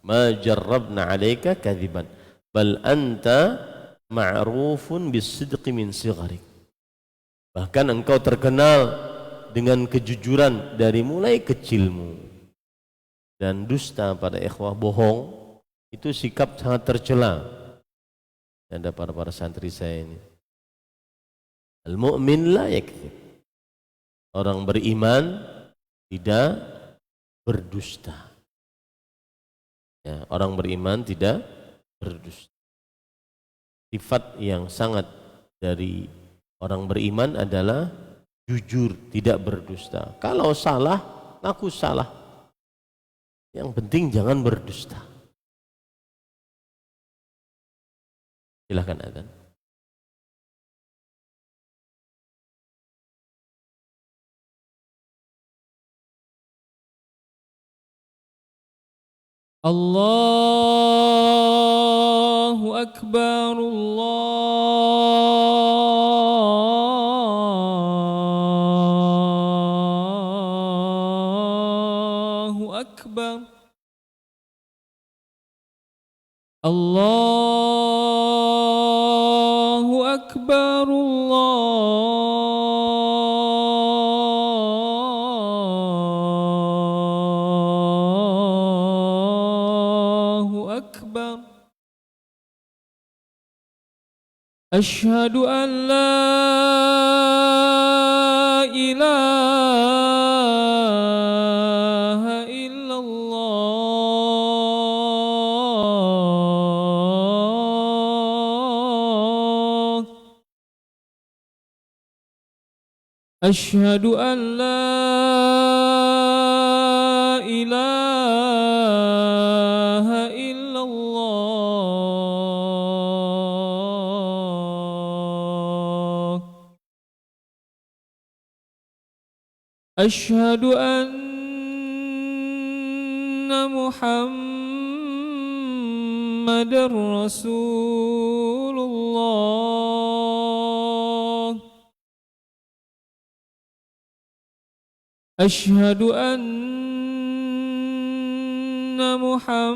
Ma jarrabna 'alaika kadziban bal anta ma'rufun bis-sidqi min sigharik. Bahkan engkau terkenal dengan kejujuran dari mulai kecilmu. Dan dusta pada ikhwah, bohong itu sikap sangat tercela. Ada para santri saya ini, al-mu'min la yakdzib. Orang beriman tidak berdusta. Ya, orang beriman tidak berdusta. Sifat yang sangat dari orang beriman adalah jujur, tidak berdusta. Kalau salah, ngaku salah. Yang penting jangan berdusta. Silahkan adzan. Allahu Akbar, Allahu Akbar, Allahu Akbar, Asyhadu an la ilaha illallah. Asyhadu an la ilaha illallah. Asyhadu anna Muhammadar Rasulullah. أشهد أن محمد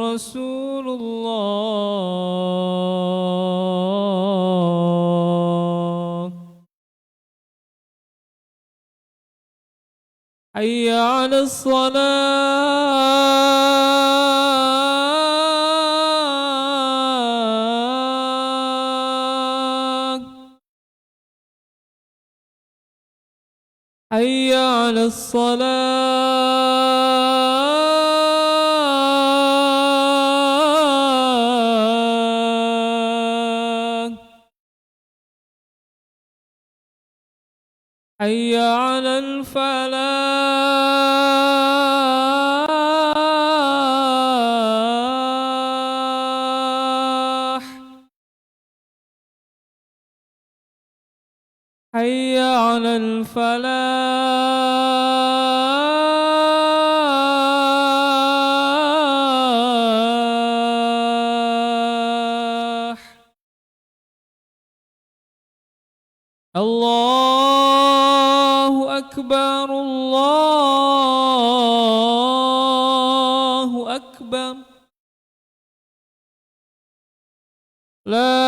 رسول الله. حي على الصلاة. حي على الصلاة. حي على الفلاح. حي على الفلاح. الله أكبر الله أكبر. لا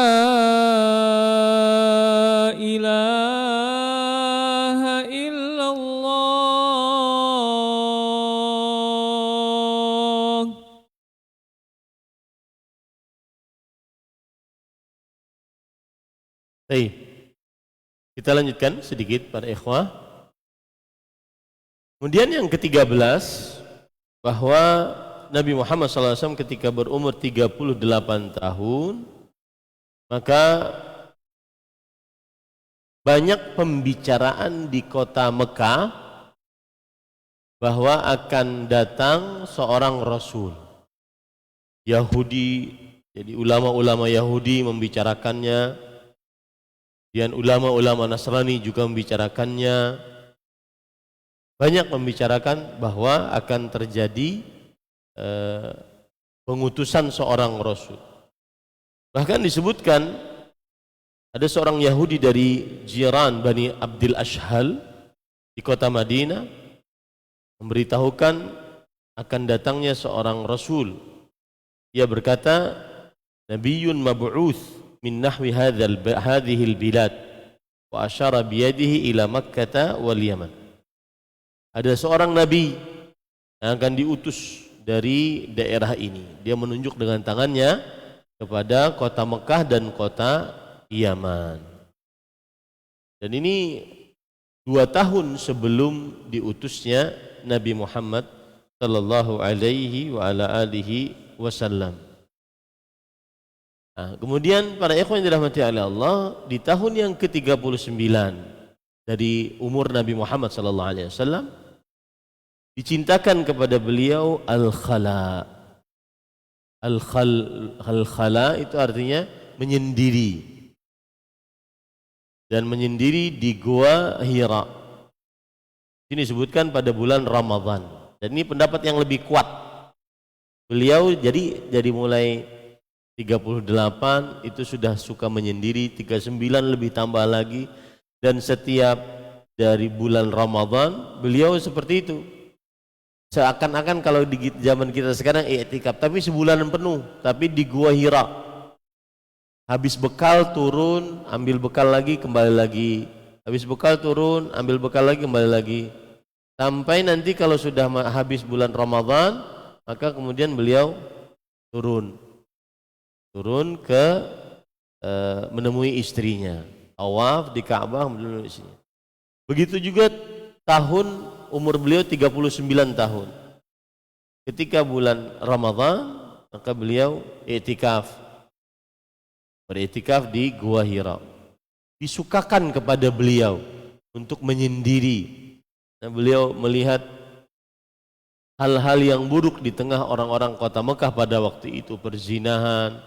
إله إلا الله. Baik, kita lanjutkan sedikit para ikhwah. Kemudian yang ke-13, bahwa Nabi Muhammad SAW ketika berumur 38 tahun, maka banyak pembicaraan di kota Mekah bahwa akan datang seorang Rasul. Yahudi, jadi ulama-ulama Yahudi membicarakannya, dan ulama-ulama Nasrani juga membicarakannya. Banyak membicarakan bahwa akan terjadi pengutusan seorang Rasul. Bahkan disebutkan ada seorang Yahudi dari Jiran Bani Abdil Ashhal di kota Madinah memberitahukan akan datangnya seorang Rasul. Ia berkata, Nabiyyun mab'uts min nahwi hadhil bilad, wa asyara biyadihi ila Makkah wal Yaman. Ada seorang Nabi yang akan diutus dari daerah ini. Dia menunjuk dengan tangannya kepada kota Mekah dan kota Yaman. Dan ini 2 tahun sebelum diutusnya Nabi Muhammad sallallahu alaihi wa ala alihi wasallam. Nah, kemudian para ikhwan yang dirahmati oleh Allah, di tahun yang ke-39 dari umur Nabi Muhammad sallallahu alaihi wasallam, dicintakan kepada beliau al-khala. Al-khala itu artinya menyendiri. Dan menyendiri di Gua Hira. Ini disebutkan pada bulan Ramadan. Dan ini pendapat yang lebih kuat. Beliau jadi mulai 38 itu sudah suka menyendiri, 39 lebih tambah lagi, dan setiap dari bulan Ramadan beliau seperti itu. Seakan-akan kalau di zaman kita sekarang i'tikaf, tapi sebulan penuh, tapi di Gua Hira. Habis bekal turun, ambil bekal lagi, kembali lagi. Habis bekal turun, ambil bekal lagi, kembali lagi. Sampai nanti kalau sudah habis bulan Ramadan, maka kemudian beliau turun ke menemui istrinya, tawaf di Ka'bah menemui istrinya. Begitu juga tahun umur beliau 39 tahun. Ketika bulan Ramadan, maka beliau beriktikaf di Gua Hira. Disukakan kepada beliau untuk menyendiri. Dan beliau melihat hal-hal yang buruk di tengah orang-orang kota Mekah pada waktu itu, perzinahan,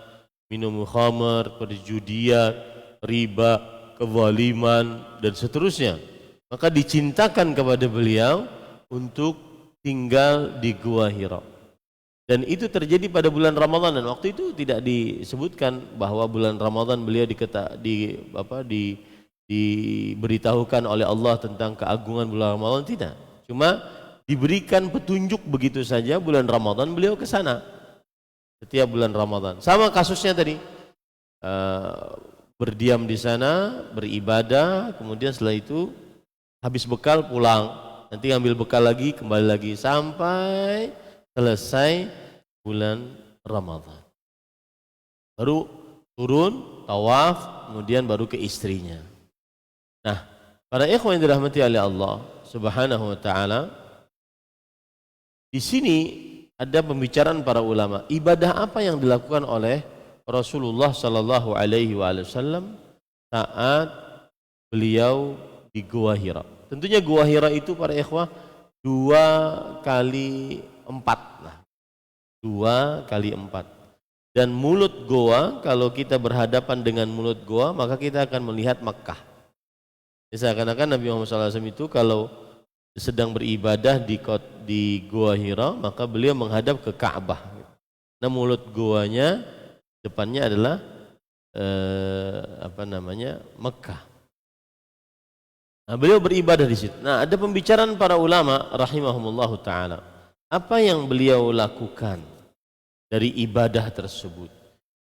minum khamar, perjudian, riba, kezaliman, dan seterusnya. Maka dicintakan kepada beliau untuk tinggal di Gua Hira. Dan itu terjadi pada bulan Ramadan, dan waktu itu tidak disebutkan bahwa bulan Ramadan beliau diberitahukan oleh Allah tentang keagungan bulan Ramadan, tidak. Cuma diberikan petunjuk begitu saja bulan Ramadan beliau ke sana setiap bulan Ramadan. Sama kasusnya tadi, berdiam di sana, beribadah, kemudian setelah itu habis bekal pulang, nanti ngambil bekal lagi, kembali lagi sampai selesai bulan Ramadan. Baru turun, tawaf, kemudian baru ke istrinya. Nah, para ikhwan yang dirahmati oleh Allah Subhanahu wa taala, di sini ada pembicaraan para ulama, ibadah apa yang dilakukan oleh Rasulullah sallallahu alaihi wasallam saat beliau di Gua Hira. Tentunya Gua Hira itu para ikhwah 2 kali 4 lah. 2 kali 4. Dan mulut goa, kalau kita berhadapan dengan mulut goa, maka kita akan melihat Makkah. Seakan-akan Nabi Muhammad SAW itu kalau sedang beribadah di Gua Hira, maka beliau menghadap ke Ka'bah. Nah, mulut goanya depannya adalah Mekah. Nah, beliau beribadah di situ. Nah, ada pembicaraan para ulama rahimahumullahu taala. Apa yang beliau lakukan dari ibadah tersebut?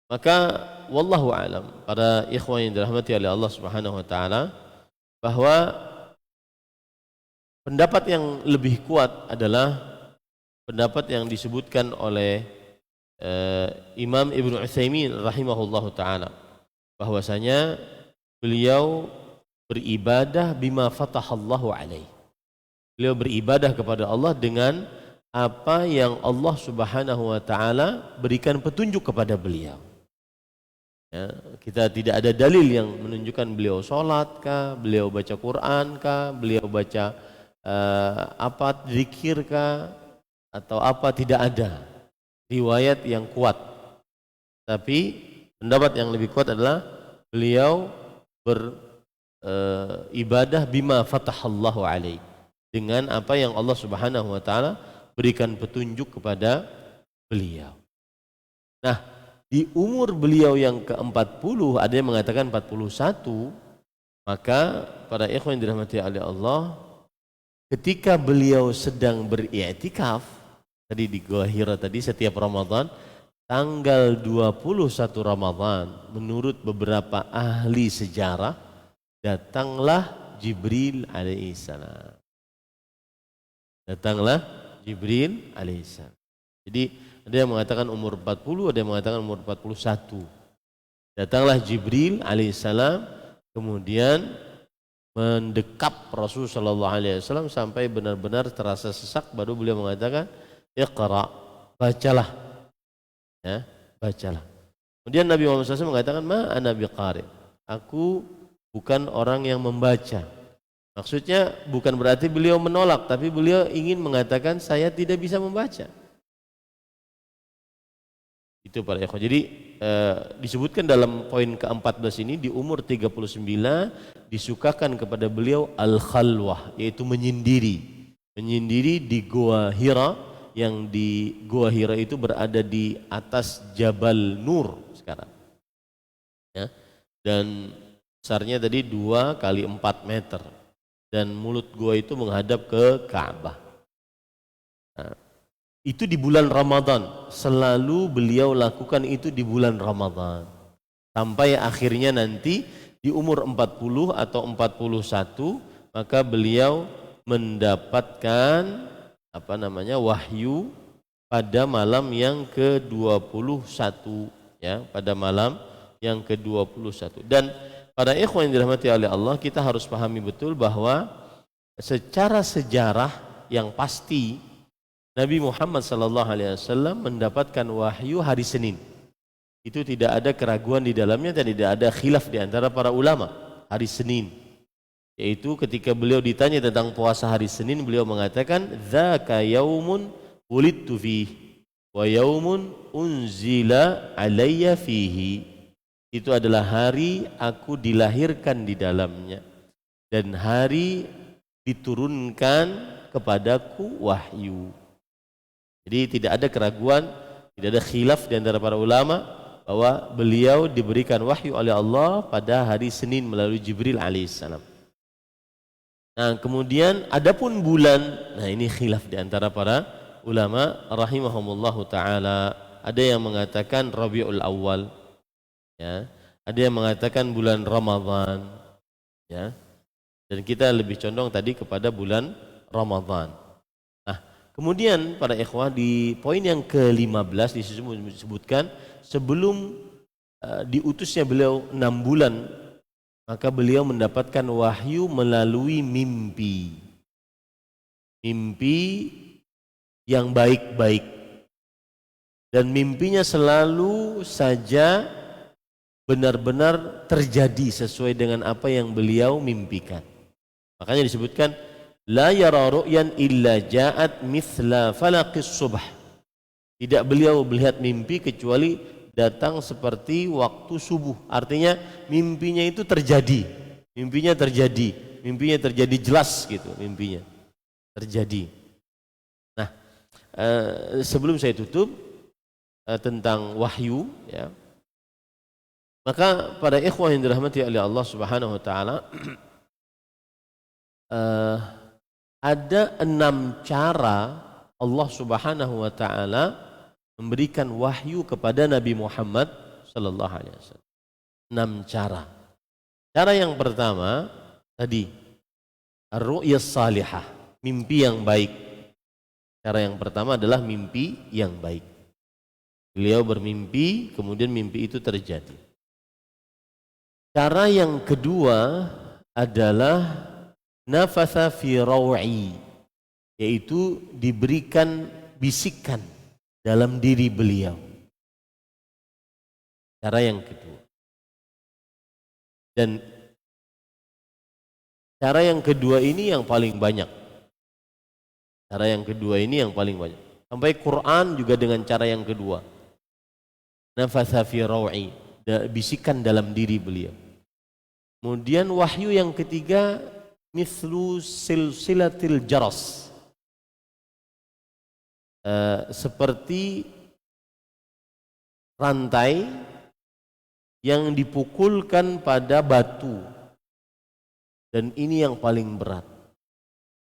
Maka wallahu alam, para ikhwan yang dirahmati oleh Allah Subhanahu wa taala, bahwa pendapat yang lebih kuat adalah pendapat yang disebutkan oleh Imam Ibnu Utsaimin rahimahullahu taala, bahwasanya beliau beribadah bima fatahallahu alaihi. Beliau beribadah kepada Allah dengan apa yang Allah Subhanahu wa taala berikan petunjuk kepada beliau. Ya, kita tidak ada dalil yang menunjukkan beliau sholat kah, beliau baca Quran kah, beliau baca zikir kah, atau apa, tidak ada riwayat yang kuat. Tapi pendapat yang lebih kuat adalah beliau beribadah bima fatahallahu alaihi, dengan apa yang Allah Subhanahu wa taala berikan petunjuk kepada beliau. Nah, di umur beliau yang ke-40, ada yang mengatakan 41, maka para ikhwan yang dirahmati oleh Allah, ketika beliau sedang beriktikaf tadi di Gua Hira tadi setiap Ramadan, tanggal 21 Ramadan, menurut beberapa ahli sejarah, datanglah Jibril alaihissalam. Datanglah Jibril alaihissalam. Jadi ada yang mengatakan umur 40, ada yang mengatakan umur 41. Datanglah Jibril alaihissalam, kemudian mendekap Rasulullah sallallahu alaihi wasallam sampai benar-benar terasa sesak, baru beliau mengatakan, "Iqra", bacalah. Ya, bacalah. Kemudian Nabi Muhammad SAW mengatakan, "Ma ana biqari", aku bukan orang yang membaca. Maksudnya bukan berarti beliau menolak, tapi beliau ingin mengatakan saya tidak bisa membaca. Itu para ikhwan. Jadi disebutkan dalam poin ke-14 ini, di umur 39 disukakan kepada beliau al-khalwah, yaitu menyendiri. Menyendiri di Gua Hira, yang di Gua Hira itu berada di atas Jabal Nur sekarang. Ya. Dan besarnya tadi 2 kali 4 meter. Dan mulut gua itu menghadap ke Ka'bah. Nah, itu di bulan Ramadan. Selalu beliau lakukan itu di bulan Ramadan. Sampai akhirnya nanti di umur 40 atau 41, maka beliau mendapatkan wahyu pada malam yang ke-21, ya, pada malam yang ke-21. Dan para ikhwan yang dirahmati oleh Allah, kita harus pahami betul bahwa secara sejarah yang pasti Nabi Muhammad SAW mendapatkan wahyu hari Senin. Itu tidak ada keraguan di dalamnya dan tidak ada khilaf di antara para ulama. Hari Senin, yaitu ketika beliau ditanya tentang puasa hari Senin, beliau mengatakan, "Dzaka yaumun wulidtu fihi wa yaumun unzila alayya fihi." Itu adalah hari aku dilahirkan di dalamnya dan hari diturunkan kepadaku wahyu. Jadi tidak ada keraguan, tidak ada khilaf di antara para ulama bahwa beliau diberikan wahyu oleh Allah pada hari Senin melalui Jibril alaihissalam. Nah, kemudian adapun bulan, nah ini khilaf di antara para ulama rahimahumullahu taala. Ada yang mengatakan Rabiul Awal, ya. Ada yang mengatakan bulan Ramadan, ya. Dan kita lebih condong tadi kepada bulan Ramadan. Nah, kemudian para ikhwah di poin yang ke-15 disebutkan sebelum diutusnya beliau 6 bulan, maka beliau mendapatkan wahyu melalui mimpi. Mimpi yang baik-baik. Dan mimpinya selalu saja benar-benar terjadi sesuai dengan apa yang beliau mimpikan. Makanya disebutkan la yara ru'yan illa ja'at mithla falaqis subh. Tidak beliau melihat mimpi kecuali datang seperti waktu subuh. Artinya mimpinya itu terjadi. Mimpinya terjadi jelas gitu mimpinya. Terjadi. Nah, sebelum saya tutup tentang wahyu, ya. Maka pada ikhwah yang dirahmati oleh Allah Subhanahu wa taala, ada 6 cara Allah Subhanahu wa taala memberikan wahyu kepada Nabi Muhammad sallallahu alaihi wasallam. 6 cara. Cara yang pertama tadi ar-ru'yas salihah, mimpi yang baik. Cara yang pertama adalah mimpi yang baik. Beliau bermimpi, kemudian mimpi itu terjadi. Cara yang kedua adalah nafatha fi raw'i, yaitu diberikan bisikan dalam diri beliau. Cara yang kedua. Dan cara yang kedua ini yang paling banyak. Cara yang kedua ini yang paling banyak. Sampai Quran juga dengan cara yang kedua. Nafatha fi raw'i, bisikan dalam diri beliau. Kemudian wahyu yang ketiga mithlu silsilatil jaras, seperti rantai yang dipukulkan pada batu. Dan ini yang paling berat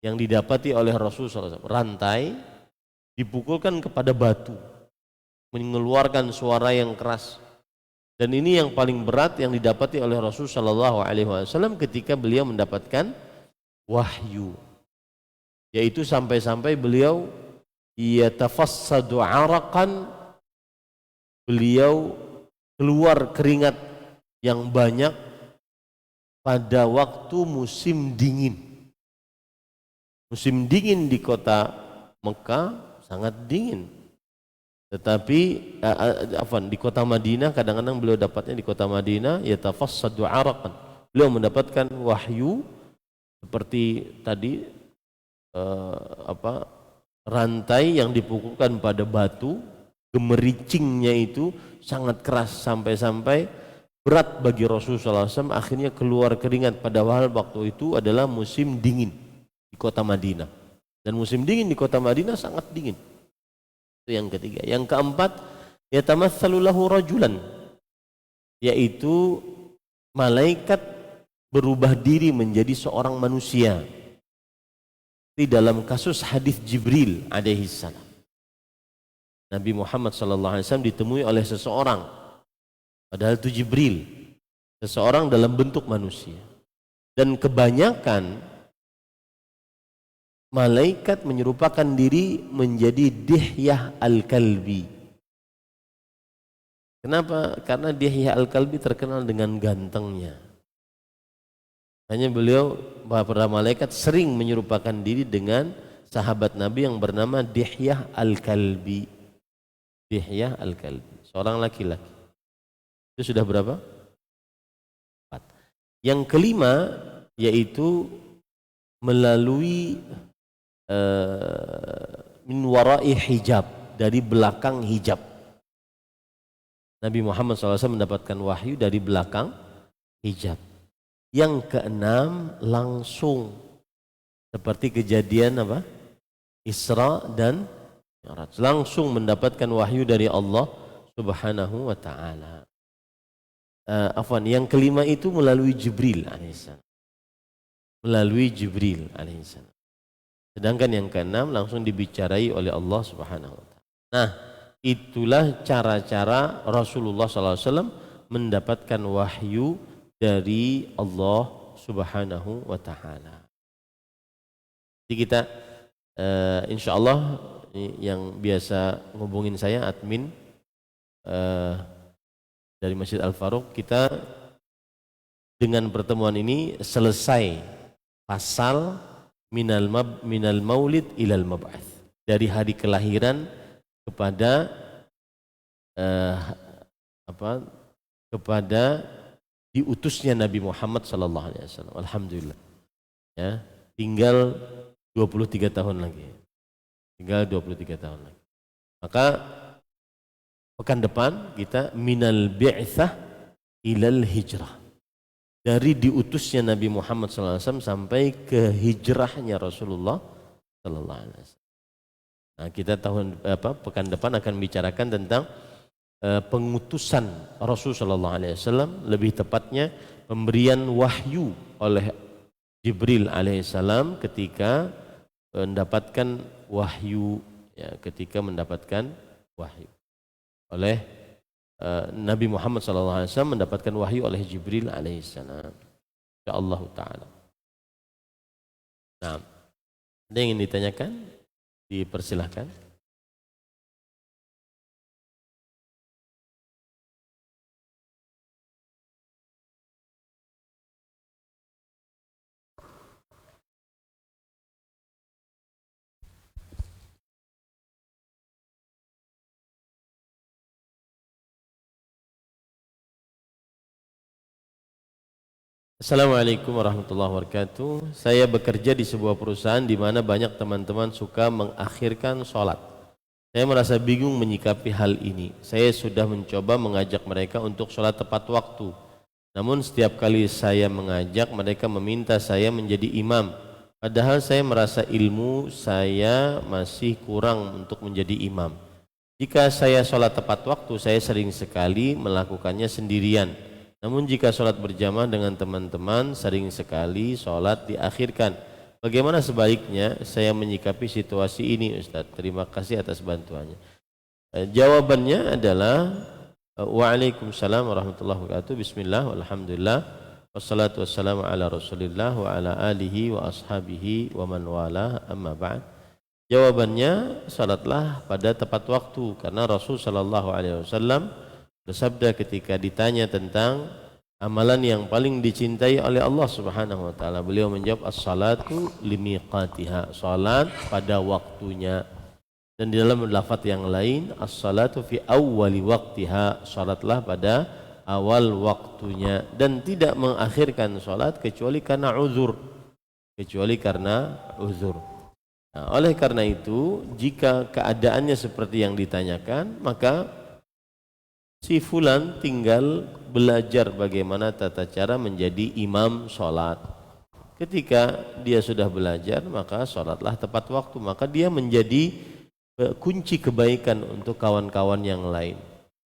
yang didapati oleh Rasulullah SAW. Rantai dipukulkan kepada batu, mengeluarkan suara yang keras. Dan ini yang paling berat yang didapati oleh Rasulullah SAW ketika beliau mendapatkan wahyu, yaitu sampai-sampai beliau yatafassadu araqan, beliau keluar keringat yang banyak pada waktu musim dingin. Musim dingin di kota Mekah sangat dingin. Tetapi di kota Madinah, kadang-kadang beliau dapatnya di kota Madinah yatafassadu araqan. Beliau mendapatkan wahyu seperti tadi rantai yang dipukulkan pada batu, gemericingnya itu sangat keras sampai-sampai berat bagi Rasulullah SAW. Akhirnya keluar keringat pada waktu itu adalah musim dingin di kota Madinah. Dan musim dingin di kota Madinah sangat dingin. Itu yang ketiga. Yang keempat, yatamatsalu lahu rajulan, yaitu malaikat berubah diri menjadi seorang manusia. Di dalam kasus hadis Jibril alaihi salam, Nabi Muhammad sallallahu alaihi wasallam ditemui oleh seseorang, padahal itu Jibril, seseorang dalam bentuk manusia. Dan kebanyakan malaikat menyerupakan diri menjadi Dihyah al-Kalbi. Kenapa? Karena Dihyah al-Kalbi terkenal dengan gantengnya. Hanya beliau, para malaikat sering menyerupakan diri dengan sahabat Nabi yang bernama Dihyah al-Kalbi. Dihyah al-Kalbi, seorang laki-laki. Itu sudah berapa? 4. Yang kelima yaitu melalui min wara'i hijab, dari belakang hijab. Nabi Muhammad SAW mendapatkan wahyu dari belakang hijab. Yang keenam, langsung seperti kejadian Isra dan Mi'raj, langsung mendapatkan wahyu dari Allah Subhanahu wa ta'ala. Yang kelima itu melalui Jibril alaihissalam. Melalui Jibril alaihissalam. Sedangkan yang keenam langsung dibicarai oleh Allah Subhanahu wa ta'ala. Nah, itulah cara-cara Rasulullah SAW mendapatkan wahyu dari Allah Subhanahu wa ta'ala. Jadi kita insya Allah yang biasa ngubungin saya admin dari Masjid Al-Faruq, kita dengan pertemuan ini selesai pasal minal maulid ilal mab'ats, dari hari kelahiran kepada kepada diutusnya Nabi Muhammad sallallahu alaihi wasallam. Alhamdulillah. Ya, tinggal 23 tahun lagi. Tinggal 23 tahun lagi. Maka pekan depan kita minal bi'tsah ilal hijrah. Dari diutusnya Nabi Muhammad SAW sampai ke hijrahnya Rasulullah SAW. Nah, kita pekan depan akan bicarakan tentang pengutusan Rasul SAW, lebih tepatnya pemberian wahyu oleh Jibril alaihissalam ketika mendapatkan wahyu, ya, ketika mendapatkan wahyu oleh Nabi Muhammad SAW mendapatkan wahyu oleh Jibril alaihissalam. Insyaallah taala. Nah, ada yang ingin ditanyakan? Dipersilahkan. Assalamualaikum warahmatullahi wabarakatuh. Saya bekerja di sebuah perusahaan di mana banyak teman-teman suka mengakhirkan sholat. Saya merasa bingung menyikapi hal ini. Saya sudah mencoba mengajak mereka untuk sholat tepat waktu. Namun setiap kali saya mengajak, mereka meminta saya menjadi imam. Padahal saya merasa ilmu saya masih kurang untuk menjadi imam. Jika saya sholat tepat waktu, saya sering sekali melakukannya sendirian. Namun jika sholat berjamaah dengan teman-teman, sering sekali sholat diakhirkan. Bagaimana sebaiknya saya menyikapi situasi ini, Ustaz? Terima kasih atas bantuannya. Jawabannya adalah Waalaikumsalam warahmatullahi wabarakatuh. Bismillah, walhamdulillah, wassalatu wassalamu ala rasulillah wa ala alihi wa ashabihi wa man wala, amma ba'd. Jawabannya, sholatlah pada tepat waktu, karena Rasul sallallahu alaihi wasallam bersabda ketika ditanya tentang amalan yang paling dicintai oleh Allah Subhanahu wa taala, beliau menjawab as-salatu limiqatiha, salat pada waktunya. Dan di dalam lafaz yang lain, as-salatu fi awwali waqtiha, salatlah pada awal waktunya, dan tidak mengakhirkan salat kecuali karena uzur, Nah, oleh karena itu, jika keadaannya seperti yang ditanyakan, maka si fulan tinggal belajar bagaimana tata cara menjadi imam sholat. Ketika dia sudah belajar, maka sholatlah tepat waktu. Maka dia menjadi kunci kebaikan untuk kawan-kawan yang lain.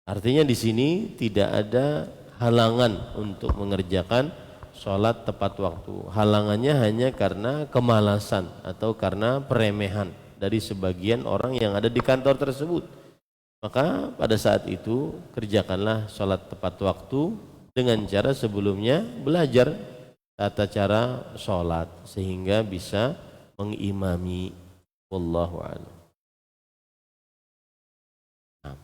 Artinya di sini tidak ada halangan untuk mengerjakan sholat tepat waktu. Halangannya hanya karena kemalasan atau karena peremehan dari sebagian orang yang ada di kantor tersebut. Maka pada saat itu kerjakanlah sholat tepat waktu dengan cara sebelumnya belajar tata cara sholat sehingga bisa mengimami. Wallahu a'lam. Nah,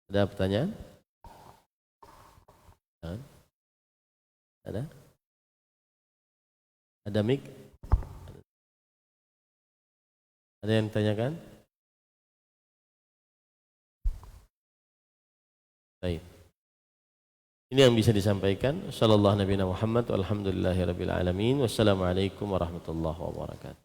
ada pertanyaan? Ada? Ada mic? Ada yang ditanyakan? Baik. Ini yang bisa disampaikan. Sallallahu Nabi Muhammad walhamdulillahirabbil alamin. Wassalamualaikum warahmatullahi wabarakatuh.